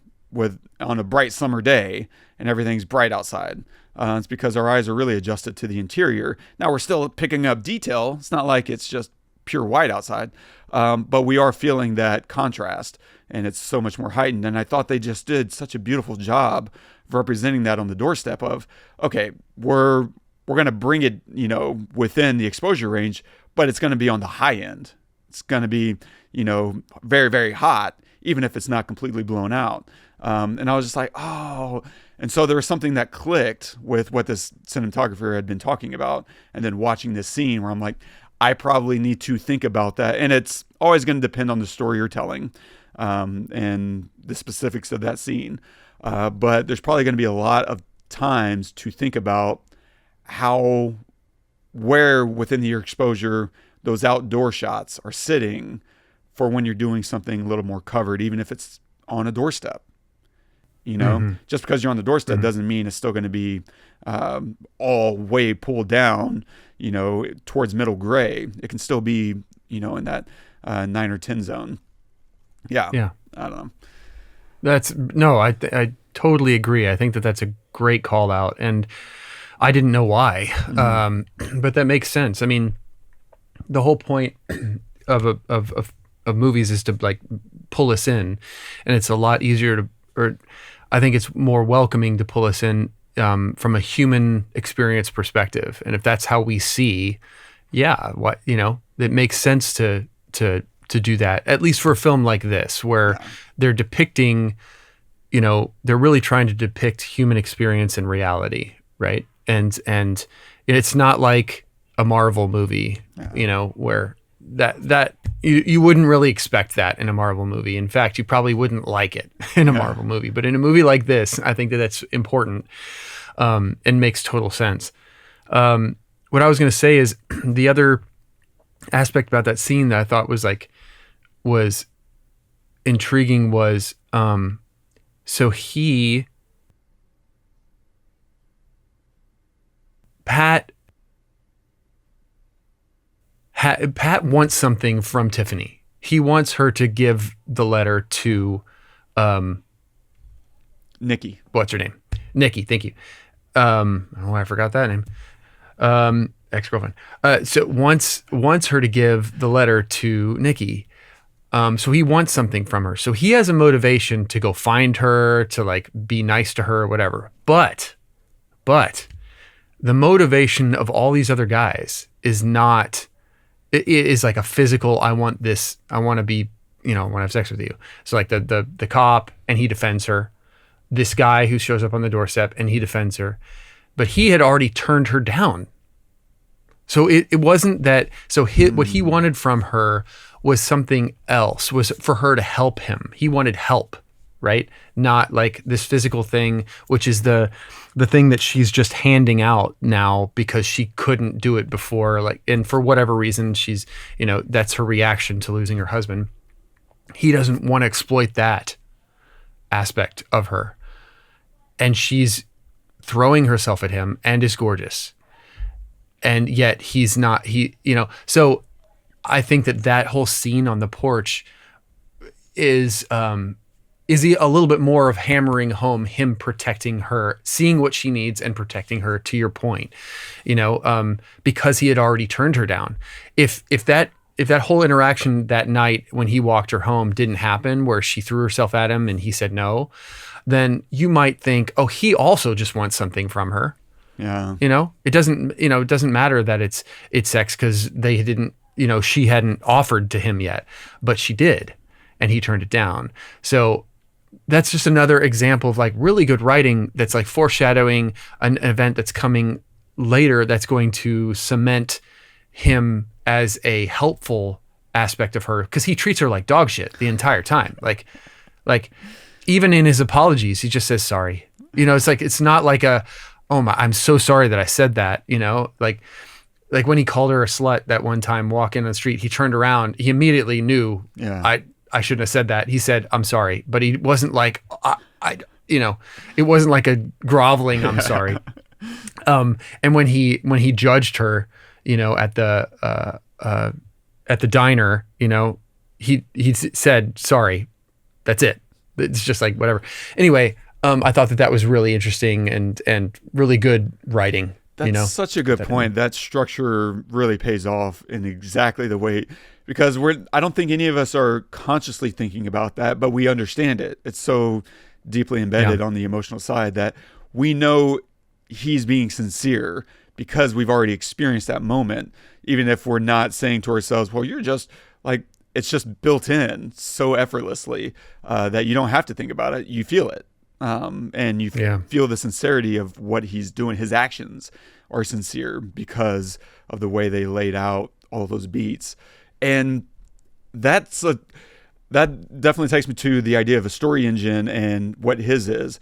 on a bright summer day and everything's bright outside. It's because our eyes are really adjusted to the interior. Now we're still picking up detail. It's not like it's just pure white outside, but we are feeling that contrast, and it's so much more heightened. And I thought they just did such a beautiful job of representing that on the doorstep of, okay, we're we're going to bring it, within the exposure range, but it's going to be on the high end. It's going to be, very, very hot, even if it's not completely blown out. And I was just like, oh. And so there was something that clicked with what this cinematographer had been talking about. And then watching this scene where I'm like, I probably need to think about that. And it's always going to depend on the story you're telling, and the specifics of that scene. But there's probably going to be a lot of times to think about where within your exposure those outdoor shots are sitting for when you're doing something a little more covered, even if it's on a doorstep. Just because you're on the doorstep doesn't mean it's still going to be all way pulled down, towards middle gray. It can still be, in that 9 or 10 zone. Yeah. I don't know. I totally agree. I think that that's a great call out, and I didn't know why, but that makes sense. I mean, the whole point of movies is to like pull us in, and it's a lot easier or I think it's more welcoming to pull us in from a human experience perspective. And if that's how we see, it makes sense to do that, at least for a film like this, where they're depicting, they're really trying to depict human experience and reality, right? And it's not like a Marvel movie, where that you wouldn't really expect that in a Marvel movie. In fact, you probably wouldn't like it in a Marvel movie. But in a movie like this, I think that that's important, and makes total sense. What I was going to say is the other aspect about that scene that I thought was intriguing was, so Pat wants something from Tiffany. He wants her to give the letter to Nikki. What's her name? Nikki. Thank you. I don't know why I forgot that name. Ex-girlfriend. So wants her to give the letter to Nikki. So he wants something from her. So he has a motivation to go find her, to like be nice to her, or whatever. But the motivation of all these other guys is not. It is like a physical, I want this, I want to be, I want to have sex with you. So like the cop, and he defends her. This guy who shows up on the doorstep, and he defends her. But he had already turned her down. So it wasn't that, so what he wanted from her was something else, was for her to help him. He wanted help, right? Not like this physical thing, which is the thing that she's just handing out now because she couldn't do it before, like, and for whatever reason, she's, that's her reaction to losing her husband. He doesn't want to exploit that aspect of her. And she's throwing herself at him and is gorgeous. And yet he's not, so I think that whole scene on the porch is a little bit more of hammering home him protecting her, seeing what she needs and protecting her, to your point, because he had already turned her down. If that whole interaction that night when he walked her home didn't happen, where she threw herself at him and he said no, then you might think, oh, he also just wants something from her. Yeah. It doesn't matter that it's sex, because they didn't, she hadn't offered to him yet, but she did, and he turned it down. So that's just another example of like really good writing that's like foreshadowing an event that's coming later that's going to cement him as a helpful aspect of her, because he treats her like dog shit the entire time. Like even in his apologies, he just says sorry. It's like, it's not like oh my, I'm so sorry that I said that, like when he called her a slut that one time walking on the street, he turned around, he immediately knew, I shouldn't have said that. He said, I'm sorry, but he wasn't like, it wasn't like a groveling, I'm sorry. And when he judged her, at the diner, he said, sorry, that's it. It's just like, whatever. Anyway, I thought that was really interesting and really good writing. That's such a good point. That structure really pays off in exactly the way, because I don't think any of us are consciously thinking about that, but we understand it. It's so deeply embedded on the emotional side that we know he's being sincere because we've already experienced that moment, even if we're not saying to ourselves, well, you're just like, it's just built in so effortlessly that you don't have to think about it. You feel it. And you feel the sincerity of what he's doing. His actions are sincere because of the way they laid out all those beats. And that definitely takes me to the idea of a story engine and what his is.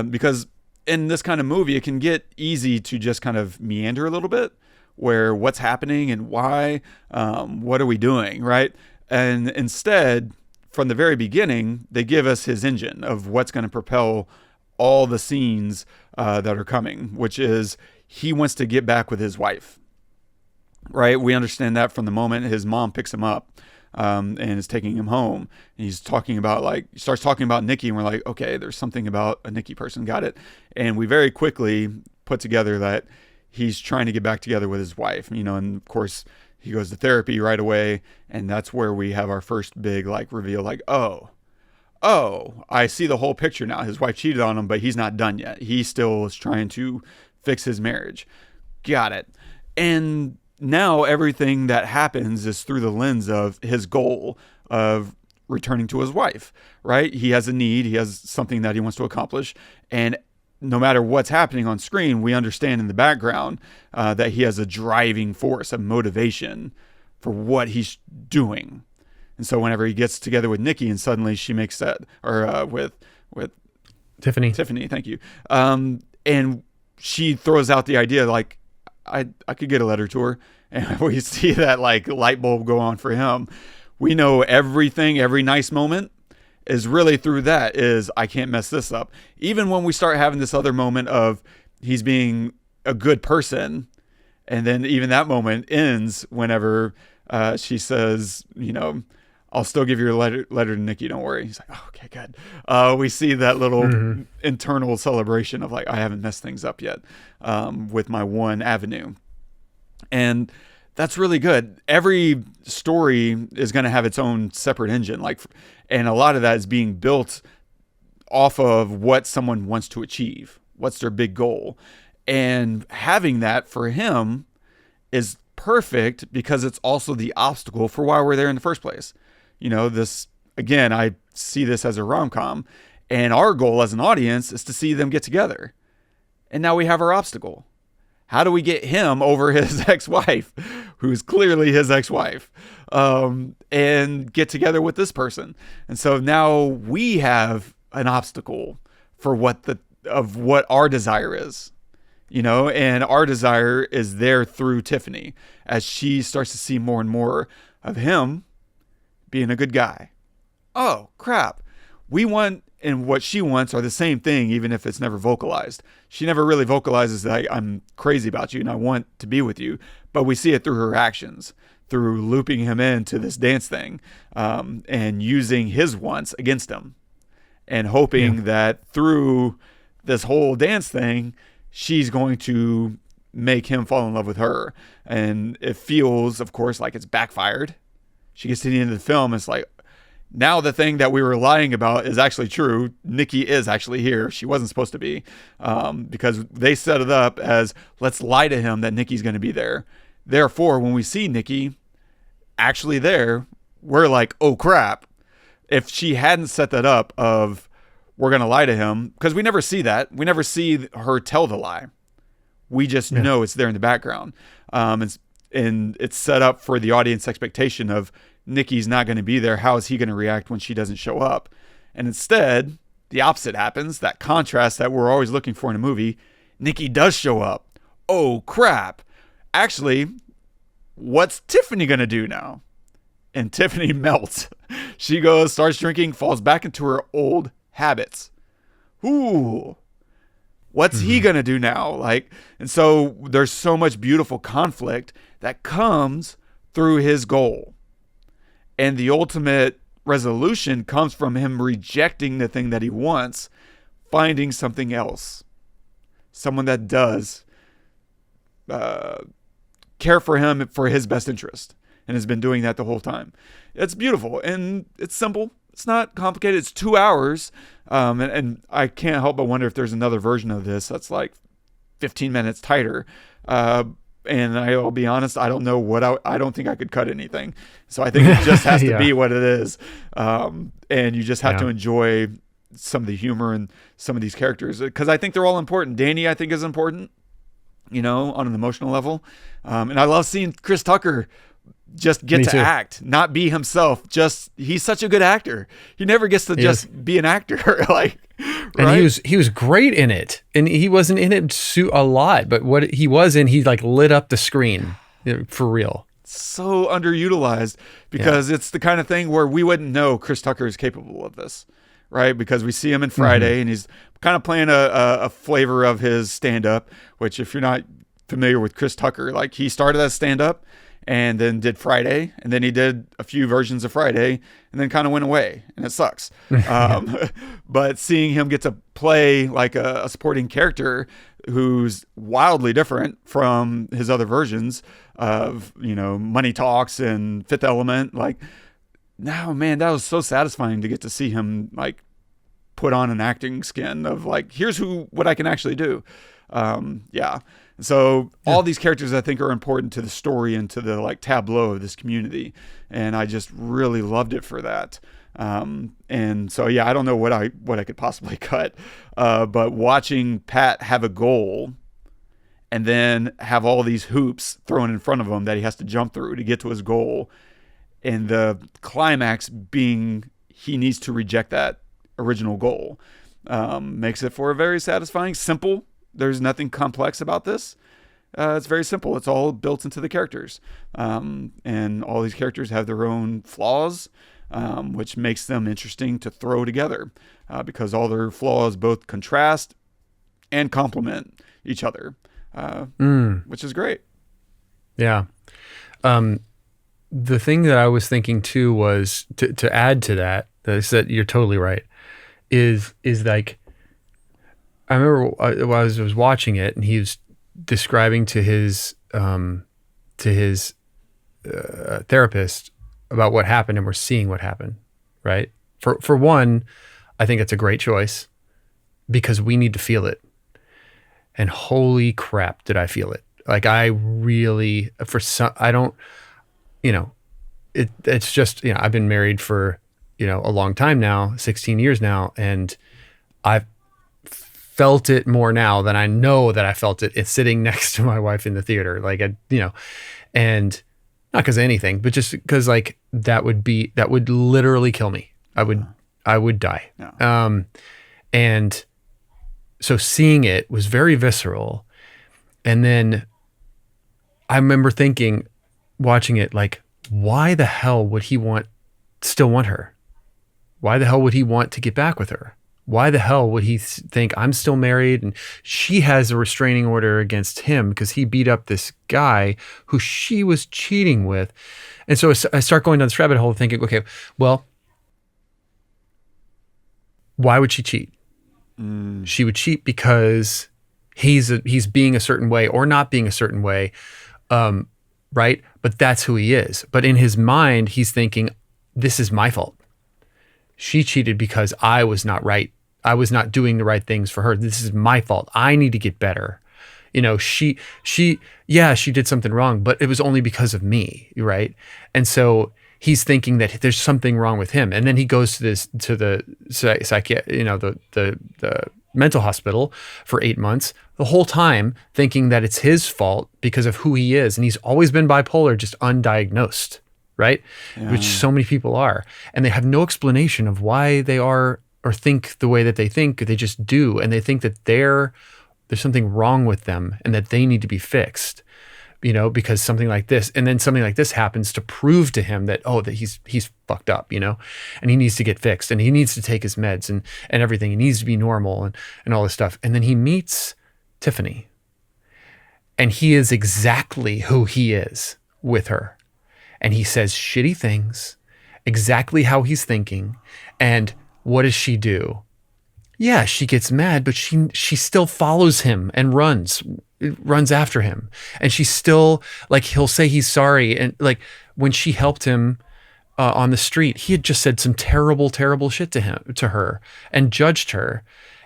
Because in this kind of movie, it can get easy to just kind of meander a little bit, where what's happening and why, what are we doing, right? And instead, from the very beginning, they give us his engine of what's going to propel all the scenes that are coming, which is he wants to get back with his wife, right? We understand that from the moment his mom picks him up and is taking him home. And he's talking about he starts talking about Nikki, and we're like, okay, there's something about a Nikki person. Got it. And we very quickly put together that he's trying to get back together with his wife, and of course, he goes to therapy right away, and that's where we have our first big reveal, oh, I see the whole picture now. His wife cheated on him, but he's not done yet. He still is trying to fix his marriage. Got it. And now everything that happens is through the lens of his goal of returning to his wife, right? He has a need. He has something that he wants to accomplish, and no matter what's happening on screen, we understand in the background that he has a driving force, a motivation for what he's doing. And so whenever he gets together with Nikki and suddenly she makes that, or with Tiffany, thank you. And she throws out the idea I could get a letter to her, and we see that light bulb go on for him. We know everything, every nice moment is really through that is I can't mess this up. Even when we start having this other moment of he's being a good person, and then even that moment ends whenever she says, I'll still give you a letter to Nikki, don't worry. He's like, oh, okay, good. We see that little internal celebration of I haven't messed things up yet with my one avenue. And that's really good. Every story is going to have its own separate engine, and a lot of that is being built off of what someone wants to achieve. What's their big goal? And having that for him is perfect because it's also the obstacle for why we're there in the first place. This, again, I see this as a rom-com, and our goal as an audience is to see them get together. And now we have our obstacle. How do we get him over his ex-wife, who's clearly his ex-wife, and get together with this person? And so now we have an obstacle for what our desire is, and our desire is there through Tiffany as she starts to see more and more of him being a good guy. Oh, crap. We want and what she wants are the same thing, even if it's never vocalized. She never really vocalizes that I'm crazy about you and I want to be with you, but we see it through her actions, through looping him into this dance thing, and using his wants against him, and hoping that through this whole dance thing, she's going to make him fall in love with her. And it feels, of course, like it's backfired. She gets to the end of the film, it's like, now the thing that we were lying about is actually true. Nikki is actually here. She wasn't supposed to be, because they set it up as, let's lie to him that Nikki's going to be there. Therefore, when we see Nikki actually there, we're like, oh crap. If she hadn't set that up of, we're going to lie to him, because we never see that. We never see her tell the lie. We just know it's there in the background. And it's set up for the audience expectation of, Nikki's not going to be there. How is he going to react when she doesn't show up? And instead, the opposite happens. That contrast that we're always looking for in a movie. Nikki does show up. Oh, crap. Actually, what's Tiffany going to do now? And Tiffany melts. She goes, starts drinking, falls back into her old habits. Ooh. What's he going to do now? And so there's so much beautiful conflict that comes through his goal. And the ultimate resolution comes from him rejecting the thing that he wants, finding something else. Someone that does care for him for his best interest, and has been doing that the whole time. It's beautiful, and it's simple. It's not complicated. It's 2 hours, and I can't help but wonder if there's another version of this that's 15 minutes tighter. And I'll be honest, I don't know what I don't think I could cut anything. So I think it just has to be what it is. And you just have to enjoy some of the humor and some of these characters, because I think they're all important. Danny, I think, is important, on an emotional level. And I love seeing Chris Tucker just get to act, not be himself. He's such a good actor. He never gets to just be an actor. Right? And he was great in it, and he wasn't in it a lot, but what he was in, he like lit up the screen for real. So underutilized, because it's the kind of thing where we wouldn't know Chris Tucker is capable of this, right? Because we see him in Friday, and he's kind of playing a flavor of his stand-up, which, if you're not familiar with Chris Tucker, like, he started as stand-up and then did Friday, and then he did a few versions of Friday, and then kind of went away, and it sucks. But seeing him get to play like a supporting character who's wildly different from his other versions of, Money Talks and Fifth Element, like, no, man, that was so satisfying to get to see him like put on an acting skin of like, here's what I can actually do. So all these characters, I think, are important to the story and to the like tableau of this community. And I just really loved it for that. And so, I don't know what I could possibly cut. But watching Pat have a goal and then have all these hoops thrown in front of him that he has to jump through to get to his goal, and the climax being he needs to reject that original goal, makes it for a very satisfying, simple. There's nothing complex about this. It's very simple. It's all built into the characters. And all these characters have their own flaws, which makes them interesting to throw together, because all their flaws both contrast and complement each other, which is great. Yeah. The thing that I was thinking too was to add to that, that you're totally right, is like, I remember while I was watching it, and he was describing to his therapist about what happened, and we're seeing what happened, right? For one, I think it's a great choice, because we need to feel it. And holy crap, did I feel it. Like, I really, it's just, I've been married for, a long time now, 16 years now, and I've felt it more now than I know that I felt it. It's sitting next to my wife in the theater, like, and not because of anything, but just because like that would literally kill me. I would die. No. And so seeing it was very visceral. And then I remember watching it, like, why the hell would he still want her? Why the hell would he want to get back with her? Why the hell would he think I'm still married and she has a restraining order against him because he beat up this guy who she was cheating with? And so I start going down this rabbit hole thinking, okay, well, why would she cheat? She would cheat because he's being a certain way or not being a certain way, right? But that's who he is. But in his mind, he's thinking, this is my fault. She cheated because I was not right. I was not doing the right things for her. This is my fault. I need to get better. She did something wrong, but it was only because of me, right? And so he's thinking that there's something wrong with him. And then he goes to the mental hospital for 8 months, the whole time thinking that it's his fault because of who he is. And he's always been bipolar, just undiagnosed, right? Yeah. Which so many people are. And they have no explanation of why they are or think the way that they think. They just do. And they think that there's something wrong with them and that they need to be fixed, because something like this, and then something like this happens to prove to him that he's fucked up, and he needs to get fixed and he needs to take his meds and everything. He needs to be normal and all this stuff. And then he meets Tiffany, and he is exactly who he is with her. And he says shitty things, exactly how he's thinking. And what does she do? Yeah, she gets mad, but she still follows him and runs after him. And she's still, like, he'll say he's sorry. And like when she helped him on the street, he had just said some terrible, terrible shit to her and judged her.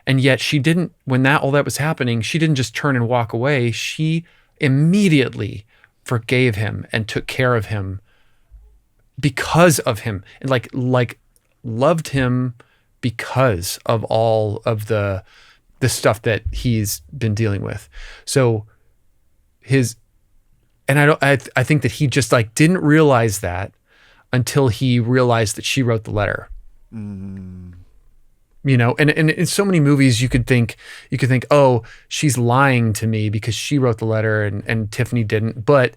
And yet she didn't, when all that was happening, she didn't just turn and walk away. She immediately forgave him and took care of him because of him, and like loved him because of all of the stuff that he's been dealing with. So I think that he just like didn't realize that until he realized that she wrote the letter. You know, and in so many movies you could think, oh, she's lying to me because she wrote the letter and Tiffany didn't. But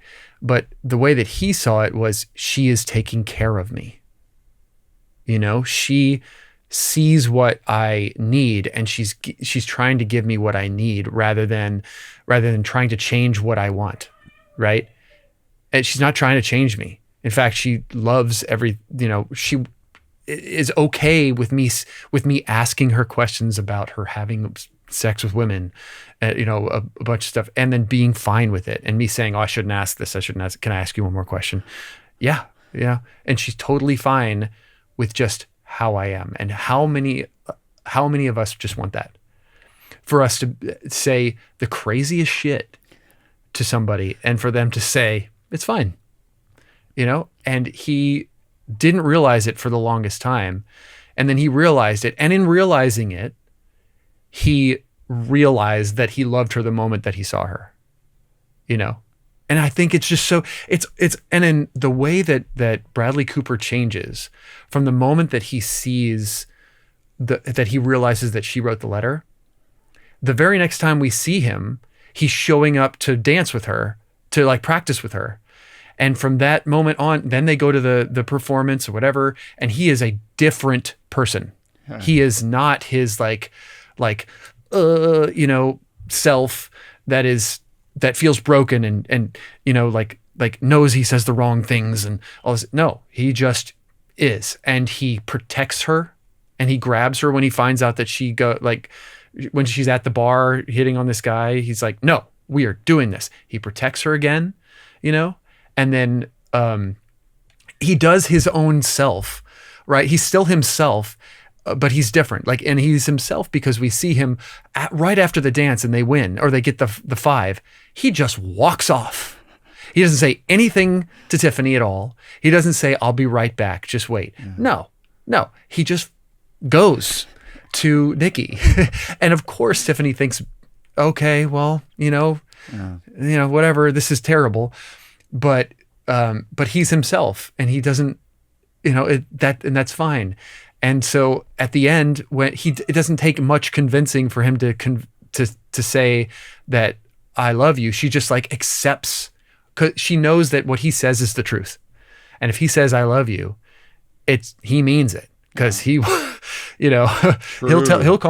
the way that he saw it was, she is taking care of me. You know, she sees what I need and she's trying to give me what I need rather than trying to change what I want. Right. And she's not trying to change me. In fact, she loves she is okay with me asking her questions about her having sex with women, a bunch of stuff, and then being fine with it, and me saying, oh, I shouldn't ask this. I shouldn't ask. Can I ask you one more question? Yeah. Yeah. And she's totally fine with just how I am. And how many of us just want that? For us to say the craziest shit to somebody and for them to say, it's fine, and he didn't realize it for the longest time. And then he realized it. And in realizing it, he realized that he loved her the moment that he saw her, And I think it's just and in the way that Bradley Cooper changes from the moment that he sees that he realizes that she wrote the letter, the very next time we see him, he's showing up to dance with her, to like practice with her. And from that moment on, then they go to the performance or whatever, and he is a different person. Yeah. He is not his self that feels broken and knows he says the wrong things and all this. No, he just is. And he protects her and he grabs her when he finds out that when she's at the bar hitting on this guy, he's like, no, we are doing this. He protects her again, and then he does his own self, right? He's still himself, but he's different. And he's himself because we see him right after the dance and they win or they get the 5. He just walks off. He doesn't say anything to Tiffany at all. He doesn't say, I'll be right back. Just wait. Yeah. No. He just goes to Nikki. And of course, Tiffany thinks, okay, well, whatever, this is terrible. But he's himself and he doesn't, and that's fine. And so at the end, when it doesn't take much convincing for him to say that I love you. She just accepts, because she knows that what he says is the truth. And if he says I love you, he means it, because he'll call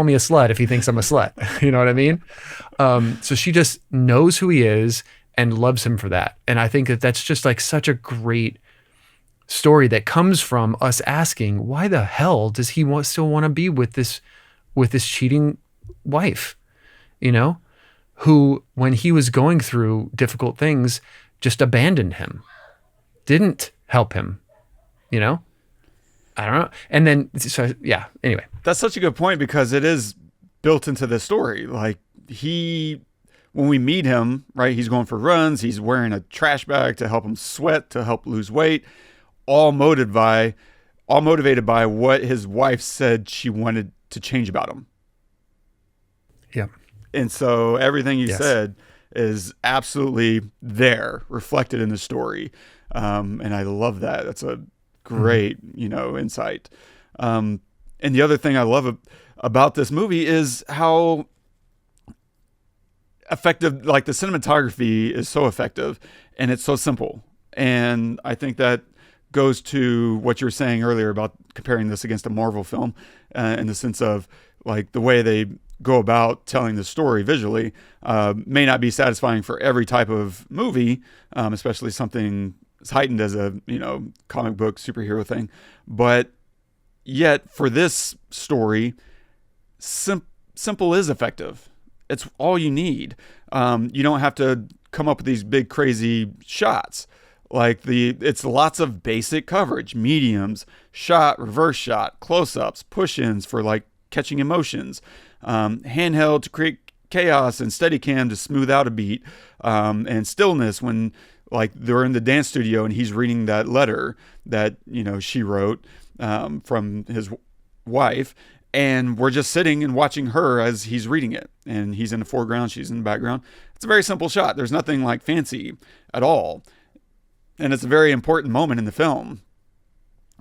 me a slut if he thinks I'm a slut. You know what I mean? So she just knows who he is and loves him for that. And I think that's just such a great story that comes from us asking, why the hell does he still want to be with this cheating wife, who, when he was going through difficult things, just abandoned him, didn't help him, I don't know. And then, anyway. That's such a good point, because it is built into the story. When we meet him, right, he's going for runs, he's wearing a trash bag to help him sweat, to help lose weight, all motivated by what his wife said she wanted to change about him. Yeah. And so everything you said is absolutely there, reflected in the story. And I love that. That's a great, insight. And the other thing I love about this movie is how effective, the cinematography is so effective and it's so simple. And I think that goes to what you were saying earlier about comparing this against a Marvel film, in the sense of the way they go about telling the story visually may not be satisfying for every type of movie, especially something as heightened as a comic book superhero thing. But yet for this story, simple is effective. It's all you need. You don't have to come up with these big crazy shots. It's lots of basic coverage, mediums, shot, reverse shot, close-ups, push-ins for catching emotions. handheld to create chaos, and Steadicam to smooth out a beat, and stillness when like they're in the dance studio and he's reading that letter that, you know, she wrote from his wife, and we're just sitting and watching her as he's reading it, and he's in the foreground, she's in the background. It's a very simple shot. There's nothing like fancy at all, and it's a very important moment in the film,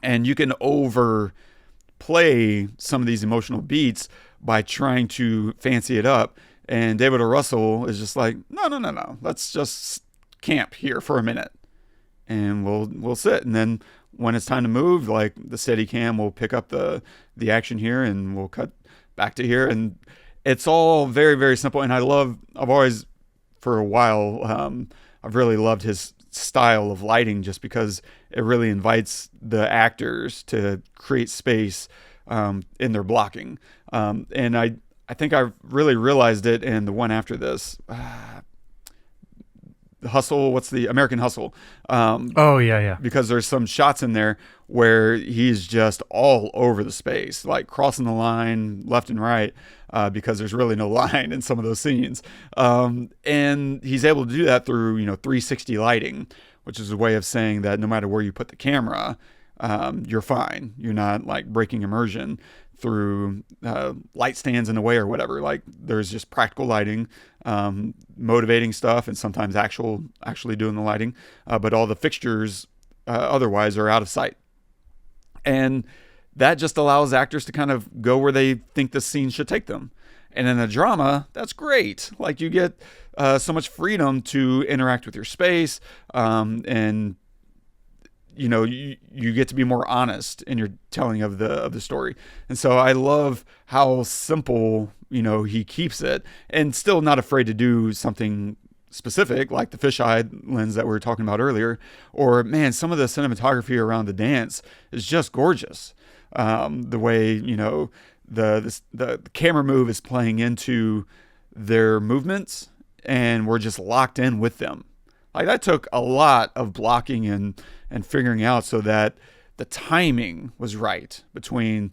and you can overplay some of these emotional beats by trying to fancy it up. And David O. Russell is just like, no. Let's just camp here for a minute, and we'll sit. And then when it's time to move, like the Steadicam will pick up the action here, and we'll cut back to here. And it's all very, very simple. And I've always, for a while, I've really loved his style of lighting, just because it really invites the actors to create space in their blocking. And I think I really realized it in the one after this. Hustle, what's the American Hustle? Oh, yeah. Because there's some shots in there where he's just all over the space, like crossing the line left and right, because there's really no line in some of those scenes. And he's able to do that through, 360 lighting, which is a way of saying that no matter where you put the camera, you're fine. You're not like breaking immersion through light stands in the way or whatever. Like there's just practical lighting, motivating stuff, and sometimes actually doing the lighting, but all the fixtures otherwise are out of sight. And that just allows actors to kind of go where they think the scene should take them. And in a drama, that's great. Like you get so much freedom to interact with your space, and you get to be more honest in your telling of the story. And so I love how simple, he keeps it, and still not afraid to do something specific like the fisheye lens that we were talking about earlier, or man, some of the cinematography around the dance is just gorgeous. The way, the camera move is playing into their movements, and we're just locked in with them. Like that took a lot of blocking and figuring out so that the timing was right between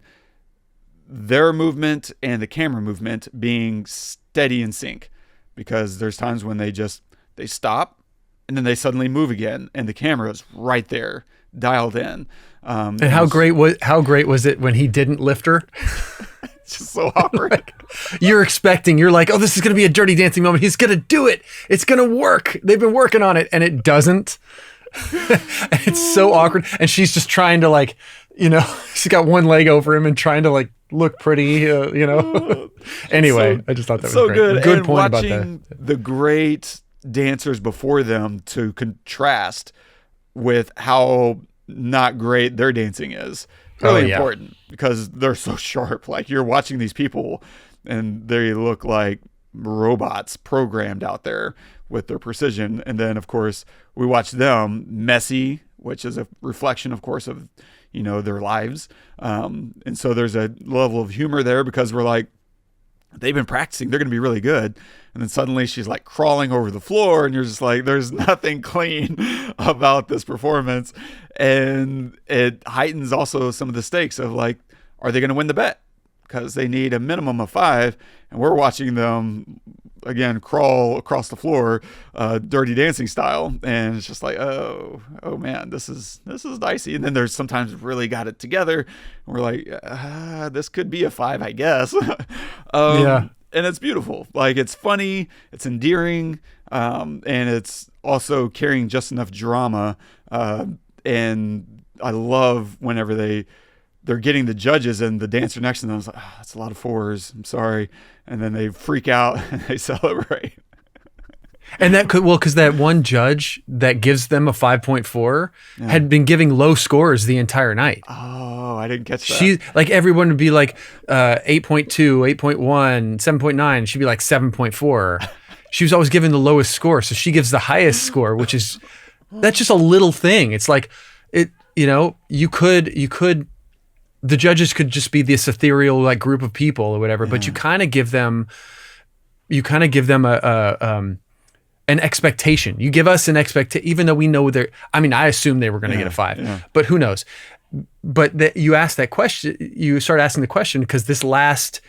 their movement and the camera movement being steady in sync, because there's times when they stop and then they suddenly move again, and the camera is right there dialed in. And how great was it when he didn't lift her? It's just so awkward. You're like, oh, this is going to be a Dirty Dancing moment. He's going to do it. It's going to work. They've been working on it, and it doesn't. It's so awkward. And she's just trying to she's got one leg over him and trying to look pretty, Anyway, I just thought that was so great. Good. Good and point about watching that. the great dancers before them to contrast with how not great their dancing is. Really important, because they're so sharp. Like you're watching these people and they look like robots programmed out there with their precision. And then of course we watch them messy, which is a reflection of course of, their lives. And so there's a level of humor there, because we're like, they've been practicing, they're going to be really good. And then suddenly she's like crawling over the floor, and you're just like, there's nothing clean about this performance. And it heightens also some of the stakes of like, are they going to win the bet? Because they need a minimum of 5, and we're watching them again crawl across the floor, Dirty Dancing style, and it's just like, oh man, this is dicey. And then there's sometimes really got it together, and we're like, this could be a 5, I guess. And it's beautiful. Like it's funny, it's endearing, and it's also carrying just enough drama. And I love whenever they're getting the judges and the dancer next to them. I was like, that's a lot of 4s. I'm sorry. And then they freak out and they celebrate. And that could, because that one judge that gives them a 5.4 had been giving low scores the entire night. Oh, I didn't catch that. She, everyone would be like 8.2, 8.1, 7.9. She'd be like 7.4. She was always giving the lowest score. So she gives the highest score, which is, that's just a little thing. It's like, you could, the judges could just be this ethereal group of people or whatever, but you kind of give them an expectation. You give us an expectation, even though we know I assume they were going to get a 5, but who knows? But you ask that question, you start asking the question because this last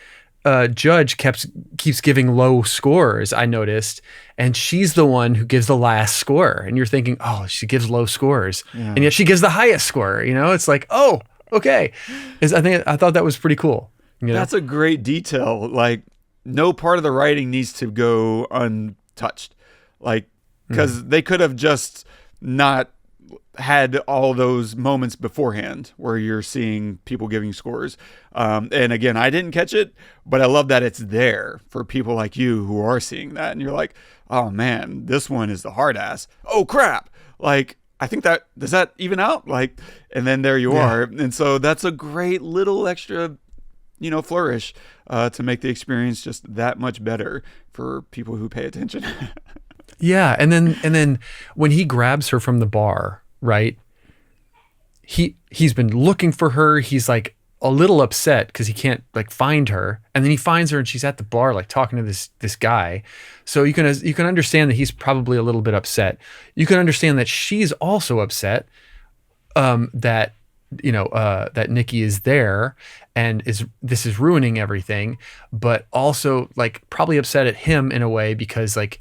judge keeps giving low scores, I noticed, and she's the one who gives the last score, and you're thinking, oh, she gives low scores, and yet she gives the highest score. It's like, oh, okay. I thought that was pretty cool. That's a great detail. Like, no part of the writing needs to go untouched. Like, because they could have just not had all those moments beforehand where you're seeing people giving scores. And again, I didn't catch it, but I love that it's there for people like you who are seeing that. And you're like, oh man, this one is the hard ass. Oh crap. Like, I think does that even out? Like, and then there you are. And so that's a great little extra, flourish to make the experience just that much better for people who pay attention. Yeah. And then when he grabs her from the bar, right? He's been looking for her. He's like a little upset because he can't like find her, and then he finds her and she's at the bar like talking to this guy. So you can understand that he's probably a little bit upset. You can understand that she's also upset that that Nikki is there and this is ruining everything, but also like probably upset at him in a way because like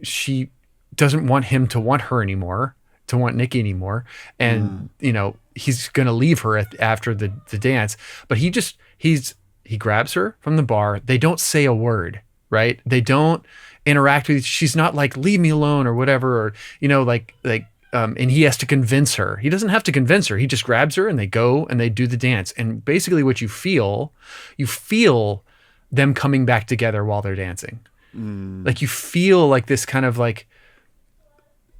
she doesn't want him to want her anymore, to want Nikki anymore. And, he's going to leave her after the dance, but he grabs her from the bar. They don't say a word, right? They don't interact with, she's not like, leave me alone or whatever, or, and he has to convince her. He doesn't have to convince her. He just grabs her and they go and they do the dance. And basically what you feel them coming back together while they're dancing. Like you feel like this kind of like,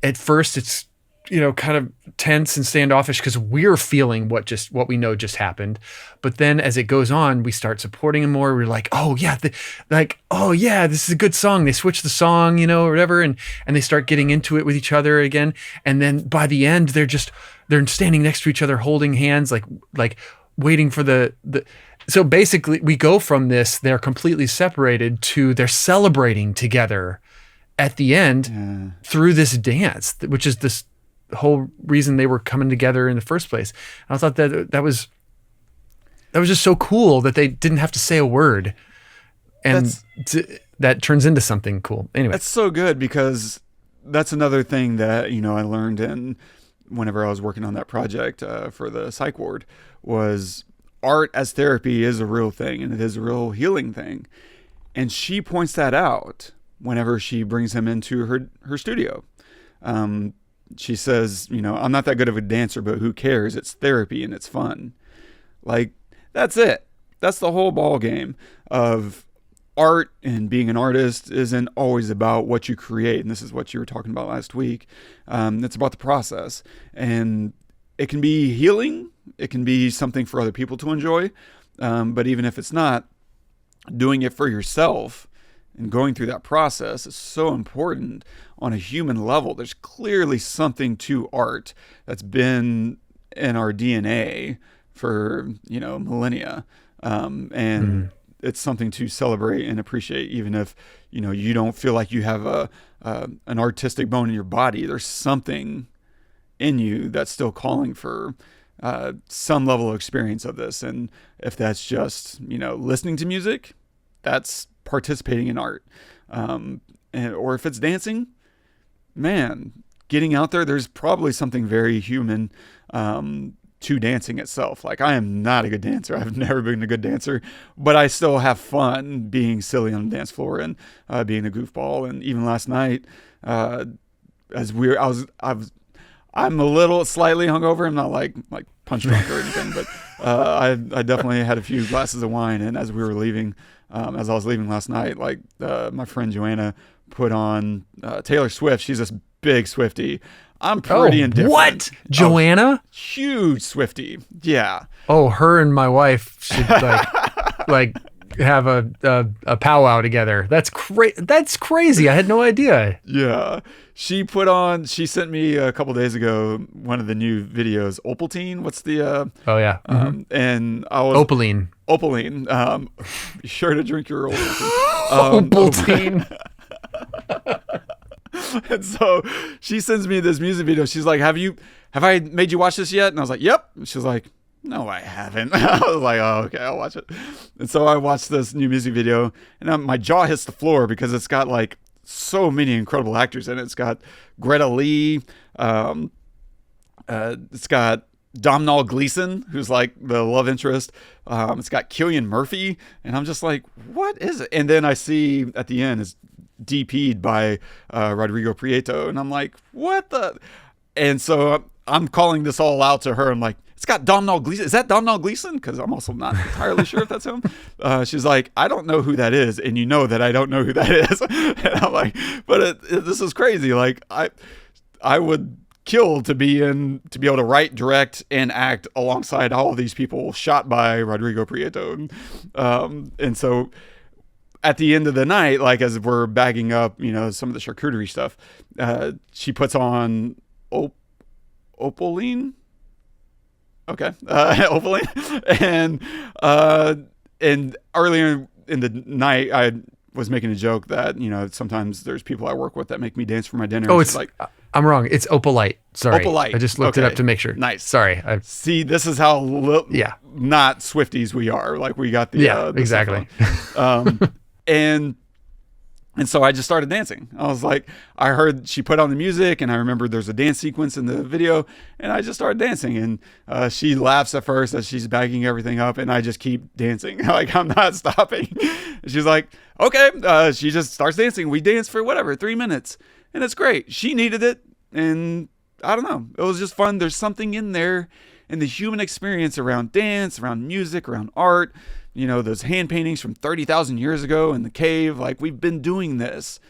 at first it's, kind of tense and standoffish because we're feeling what we know just happened. But then as it goes on, we start supporting him more. We're like, oh yeah, this is a good song. They switch the song, or whatever. And they start getting into it with each other again. And then by the end, they're standing next to each other, holding hands, like waiting for so basically we go from this, they're completely separated, to they're celebrating together at the end through this dance, which is this whole reason they were coming together in the first place. And I thought that was just so cool that they didn't have to say a word, and that turns into something cool. Anyway, that's so good, because that's another thing that I learned whenever I was working on that project for the psych ward, was art as therapy is a real thing, and it is a real healing thing. And she points that out whenever she brings him into her studio. She says, I'm not that good of a dancer, but who cares? It's therapy and it's fun. Like, that's it. That's the whole ball game of art, and being an artist isn't always about what you create. And this is what you were talking about last week. It's about the process, and it can be healing. It can be something for other people to enjoy. But even if it's not, doing it for yourself and going through that process is so important on a human level. There's clearly something to art that's been in our DNA for, millennia. And it's something to celebrate and appreciate, even if, you don't feel like you have an artistic bone in your body. There's something in you that's still calling for some level of experience of this. And if that's just, listening to music, that's participating in art. Or if it's dancing, man, getting out there, there's probably something very human to dancing itself. Like, I am not a good dancer. I've never been a good dancer, but I still have fun being silly on the dance floor and being a goofball. And even last night, I'm a little slightly hungover. I'm not like punch drunk or anything, but I definitely had a few glasses of wine. And as we were leaving, as I was leaving last night, my friend Joanna put on Taylor Swift. She's this big Swiftie. I'm pretty indifferent. What? Joanna? Huge Swiftie. Yeah. Oh, her and my wife should like have a powwow together. That's crazy. I had no idea. Yeah. She sent me a couple days ago one of the new videos, Opaltine. What's the oh yeah. And I was Opaline. Be sure to drink your Opaltine. Opaltine. And so she sends me this music video. She's like, have I made you watch this yet? And I was like, yep. And she's like, no, I haven't. I was like, oh, okay, I'll watch it. And so I watched this new music video, and my jaw hits the floor because it's got like so many incredible actors in it. It's got Greta Lee. It's got Domhnall Gleeson, who's like the love interest. It's got Cillian Murphy, and I'm just like, what is it? And then I see at the end it's DP'd by Rodrigo Prieto, and I'm like, what the? And so I'm calling this all out to her. I'm like, it's got Domhnall Gleeson. Is that Domhnall Gleeson? Because I'm also not entirely sure if that's him. She's like, I don't know who that is, and you know that I don't know who that is. And I'm like, but this is crazy. Like I would kill to be able to write, direct, and act alongside all of these people shot by Rodrigo Prieto. And so at the end of the night, like as we're bagging up, some of the charcuterie stuff, she puts on Opaline. Okay. Opaline. And earlier in the night, I was making a joke that, sometimes there's people I work with that make me dance for my dinner. Oh, it's like, I'm wrong. It's Opalite. Sorry. Opalite. I just looked it up to make sure. Nice. Sorry. See, this is how not Swifties we are. Like we got the exactly. And so I just started dancing. I was like, I heard she put on the music, and I remembered there's a dance sequence in the video, and I just started dancing. And she laughs at first as she's bagging everything up, and I just keep dancing. Like, I'm not stopping. She's like, okay. She just starts dancing. We dance for 3 minutes, and it's great. She needed it, and I don't know. It was just fun. There's something in there in the human experience around dance, around music, around art. Those hand paintings from 30,000 years ago in the cave. Like, we've been doing this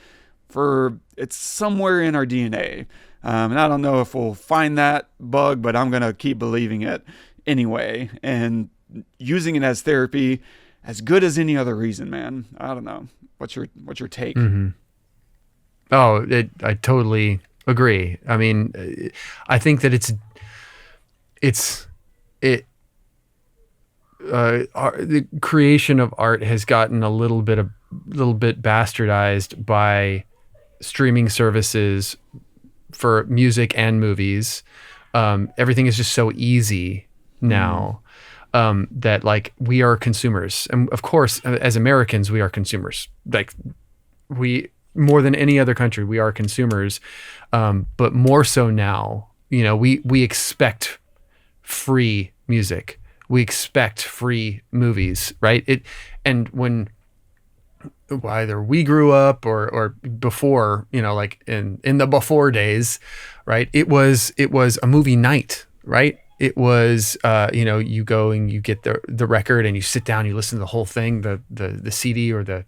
it's somewhere in our DNA. And I don't know if we'll find that bug, but I'm going to keep believing it anyway and using it as therapy as good as any other reason, man. I don't know. What's your take? Mm-hmm. Oh, I totally agree. I mean, I think that the creation of art has gotten a little bit bastardized by streaming services for music and movies. Everything is just so easy now that like we are consumers, and of course, as Americans, we are consumers. Like we more than any other country, we are consumers, but more so now. We expect free music. We expect free movies, right? And when either we grew up or before, like in the before days, right? It was a movie night, right? It was, you go and you get the record and you sit down, you listen to the whole thing, the CD or the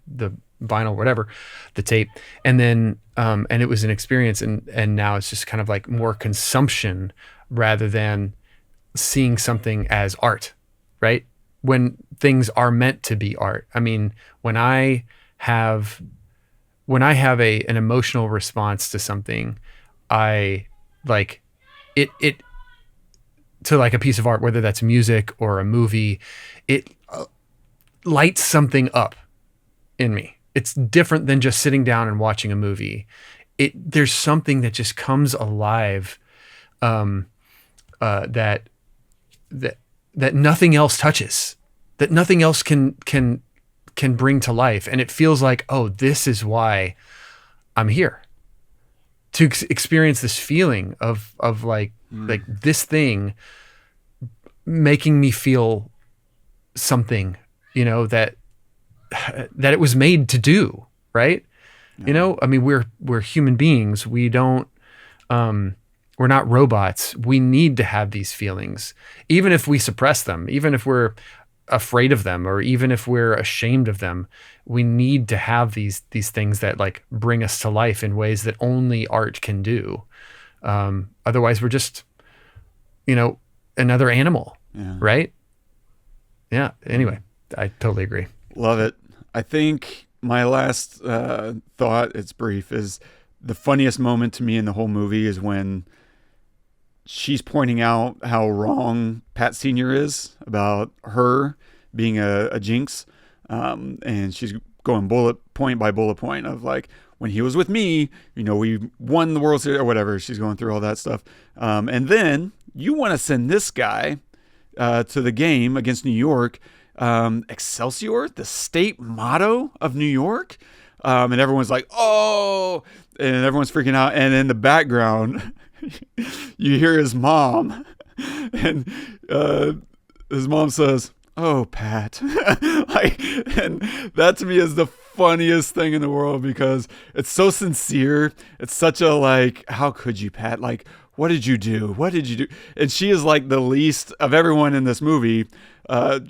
vinyl, whatever, the tape, and then and it was an experience, and now it's just kind of like more consumption rather than seeing something as art, right? When things are meant to be art. I mean, when I have an emotional response to something, I like it to like a piece of art, whether that's music or a movie, it lights something up in me. It's different than just sitting down and watching a movie. There's something that just comes alive, that nothing else touches, that nothing else can bring to life. And it feels like, oh, this is why I'm here, to experience this feeling of like this thing making me feel something, that it was made to do, right? Yeah. I mean, we're human beings. We don't, we're not robots. We need to have these feelings, even if we suppress them, even if we're afraid of them, or even if we're ashamed of them. We need to have these things that like bring us to life in ways that only art can do. Otherwise we're just, another animal, right? Yeah. Anyway, I totally agree. Love it. I think my last thought, it's brief, is the funniest moment to me in the whole movie is when she's pointing out how wrong Pat Sr. is about her being a jinx. And she's going bullet point by bullet point of like, when he was with me, we won the World Series or whatever. She's going through all that stuff. And then you want to send this guy to the game against New York, Excelsior, the state motto of New York. And everyone's like, oh, and everyone's freaking out. And in the background, you hear his mom, and his mom says, "Oh, Pat." And that to me is the funniest thing in the world, because it's so sincere. It's such a like, how could you, Pat? Like, what did you do? What did you do? And she is like the least of everyone in this movie.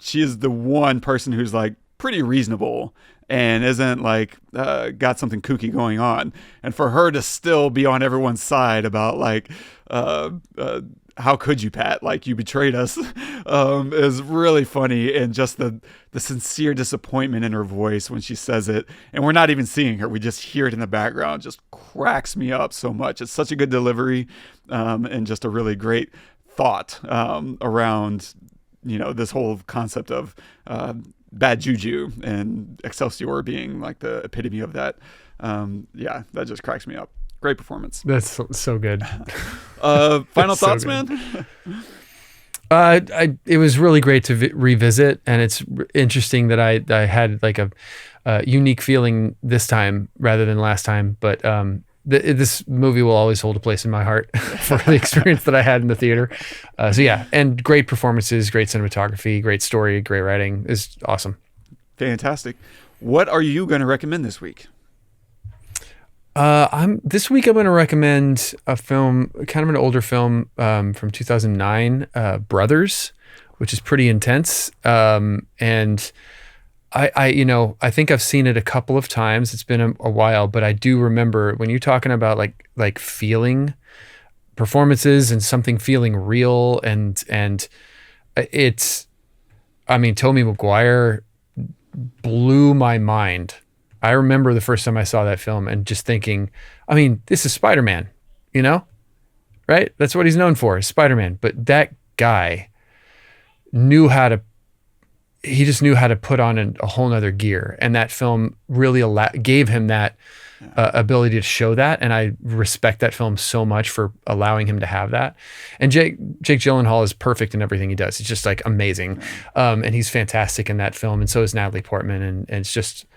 She is the one person who's like pretty reasonable and isn't like got something kooky going on. And for her to still be on everyone's side about like, how could you, Pat? Like, you betrayed us, is really funny. And just the sincere disappointment in her voice when she says it. And we're not even seeing her. We just hear it in the background. Just cracks me up so much. It's such a good delivery, and just a really great thought around, this whole concept of bad juju, and Excelsior being like the epitome of that. Yeah, that just cracks me up. Great performance. That's so good. Final thoughts, so man? It was really great to revisit, and it's interesting that I had like a unique feeling this time rather than last time. But this movie will always hold a place in my heart for the experience that I had in the theater. So yeah, and great performances, great cinematography, great story, great writing. It's awesome. Fantastic. What are you going to recommend this week? This week I'm going to recommend a film, kind of an older film from 2009, Brothers, which is pretty intense. And I think I've seen it a couple of times. It's been a while, but I do remember when you're talking about like feeling performances and something feeling real, and it's, Tobey Maguire blew my mind. I remember the first time I saw that film and just thinking, this is Spider-Man, right? That's what he's known for, is Spider-Man. But that guy he just knew how to put on a whole nother gear. And that film really gave him that ability to show that. And I respect that film so much for allowing him to have that. And Jake Gyllenhaal is perfect in everything he does. He's just like amazing. And he's fantastic in that film. And so is Natalie Portman. And it's just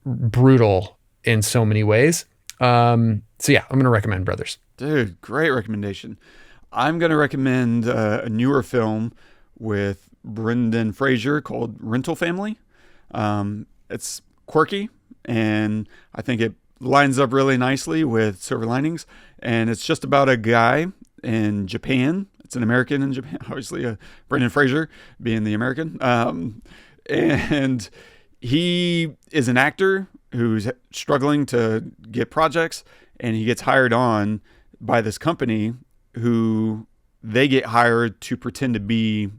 brutal in so many ways. So yeah, I'm going to recommend Brothers. Dude, great recommendation. I'm going to recommend a newer film with Brendan Fraser called Rental Family. It's quirky, and I think it lines up really nicely with Silver Linings. And it's just about a guy in Japan. It's an American in Japan, obviously, Brendan Fraser being the American. And he is an actor who's struggling to get projects, and he gets hired on by this company who they get hired to pretend to be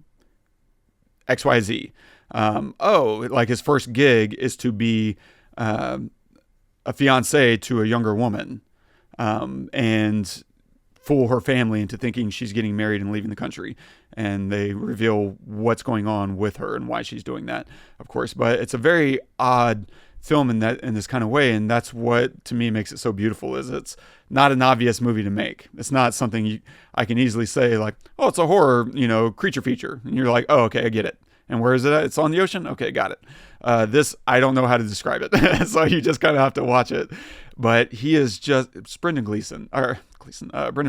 XYZ. Like his first gig is to be a fiance to a younger woman, and fool her family into thinking she's getting married and leaving the country. And they reveal what's going on with her and why she's doing that, of course. But it's a very odd film in this kind of way, and that's what to me makes it so beautiful. Is it's not an obvious movie to make. It's not something I can easily say like, oh, it's a horror, creature feature, and you're like, oh, okay, I get it. And where is it at? It's on the ocean. Okay, got it. This, I don't know how to describe it, so you just kind of have to watch it. But he is it's Brendan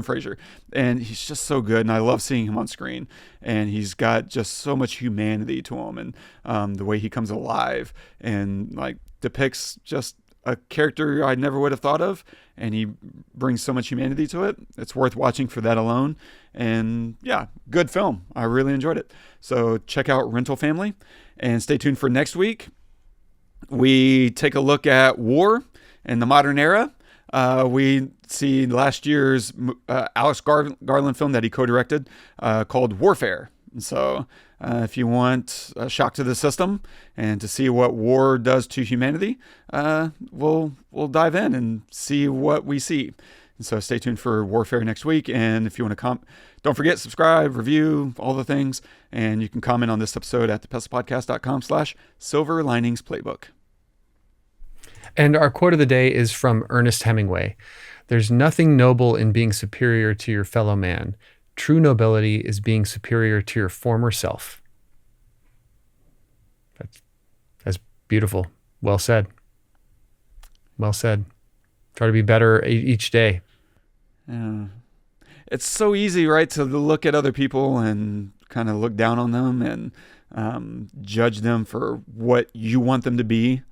Fraser, and he's just so good, and I love seeing him on screen. And he's got just so much humanity to him, and the way he comes alive and like depicts just a character I never would have thought of, and he brings so much humanity to it. It's worth watching for that alone. And yeah, good film. I really enjoyed it. So check out Rental Family, and stay tuned for next week. We take a look at war in the modern era. We see last year's Alex Garland film that he co-directed called Warfare. And so if you want a shock to the system and to see what war does to humanity, we'll dive in and see what we see. And so stay tuned for Warfare next week. And if you want to don't forget, subscribe, review, all the things. And you can comment on this episode at thepestlepodcast.com/Silver Linings Playbook. And our quote of the day is from Ernest Hemingway. There's nothing noble in being superior to your fellow man. true nobility is being superior to your former self. That's beautiful. Well said. Well said. Try to be better each day. Yeah. It's so easy, right, to look at other people and kind of look down on them and judge them for what you want them to be.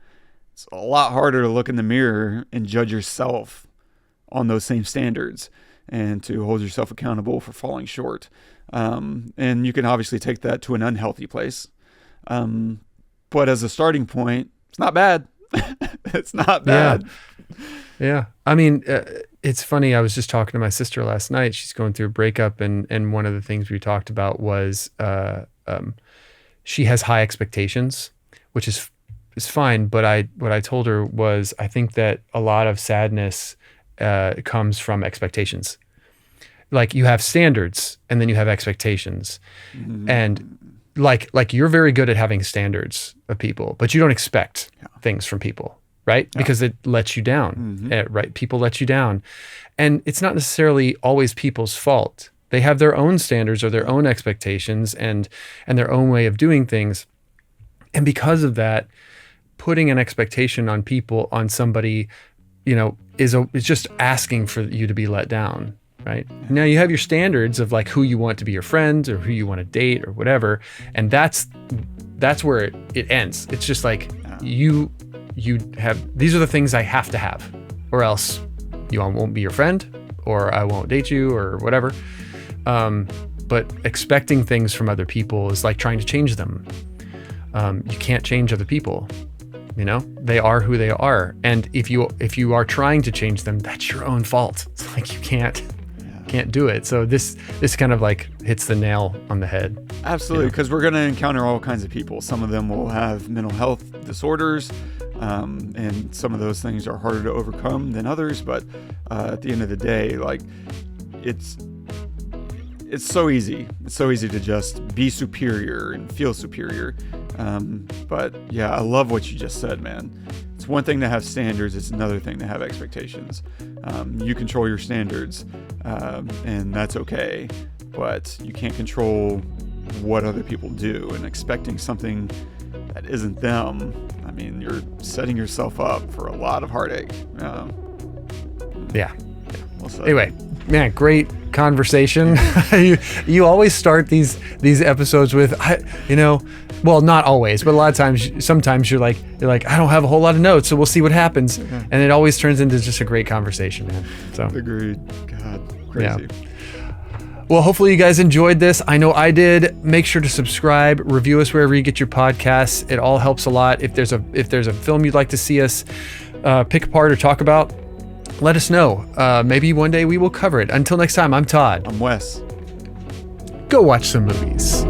It's a lot harder to look in the mirror and judge yourself on those same standards and to hold yourself accountable for falling short. And you can obviously take that to an unhealthy place. But as a starting point, it's not bad. It's not bad. Yeah. I mean, it's funny. I was just talking to my sister last night. She's going through a breakup, and one of the things we talked about was she has high expectations, which is fine. But what I told her was I think that a lot of sadness comes from expectations. Like you have standards, and then you have expectations, and like you're very good at having standards of people, but you don't expect things from people. Right? Yeah. Because it lets you down, right? People let you down. And it's not necessarily always people's fault. They have their own standards or their own expectations and their own way of doing things. And because of that, putting an expectation on people, on somebody, is just asking for you to be let down, right? Now you have your standards of like who you want to be your friend or who you want to date or whatever. And that's where it ends. It's just like you have, these are the things I have to have, or else you won't be your friend, or I won't date you, or whatever. But expecting things from other people is like trying to change them. You can't change other people. They are who they are, and if you are trying to change them, that's your own fault. It's like you can't do it. So this kind of like hits the nail on the head. Absolutely, because we're going to encounter all kinds of people. Some of them will have mental health disorders, and some of those things are harder to overcome than others. But at the end of the day, like it's so easy. It's so easy to just be superior and feel superior. But yeah, I love what you just said, man. It's one thing to have standards. It's another thing to have expectations. You control your standards, and that's okay. But you can't control what other people do, and expecting something that isn't them. I mean, you're setting yourself up for a lot of heartache. Yeah. Well, anyway, man, great conversation. you always start these episodes with, well, not always, but a lot of times, sometimes you're like, I don't have a whole lot of notes, so we'll see what happens. And it always turns into just a great conversation, man. So agreed. God, crazy. Yeah. Well, hopefully you guys enjoyed this. I know I did. Make sure to subscribe, review us wherever you get your podcasts. It all helps a lot. If there's a film you'd like to see us pick apart or talk about, let us know. Maybe one day we will cover it. Until next time, I'm Todd. I'm Wes. Go watch some movies.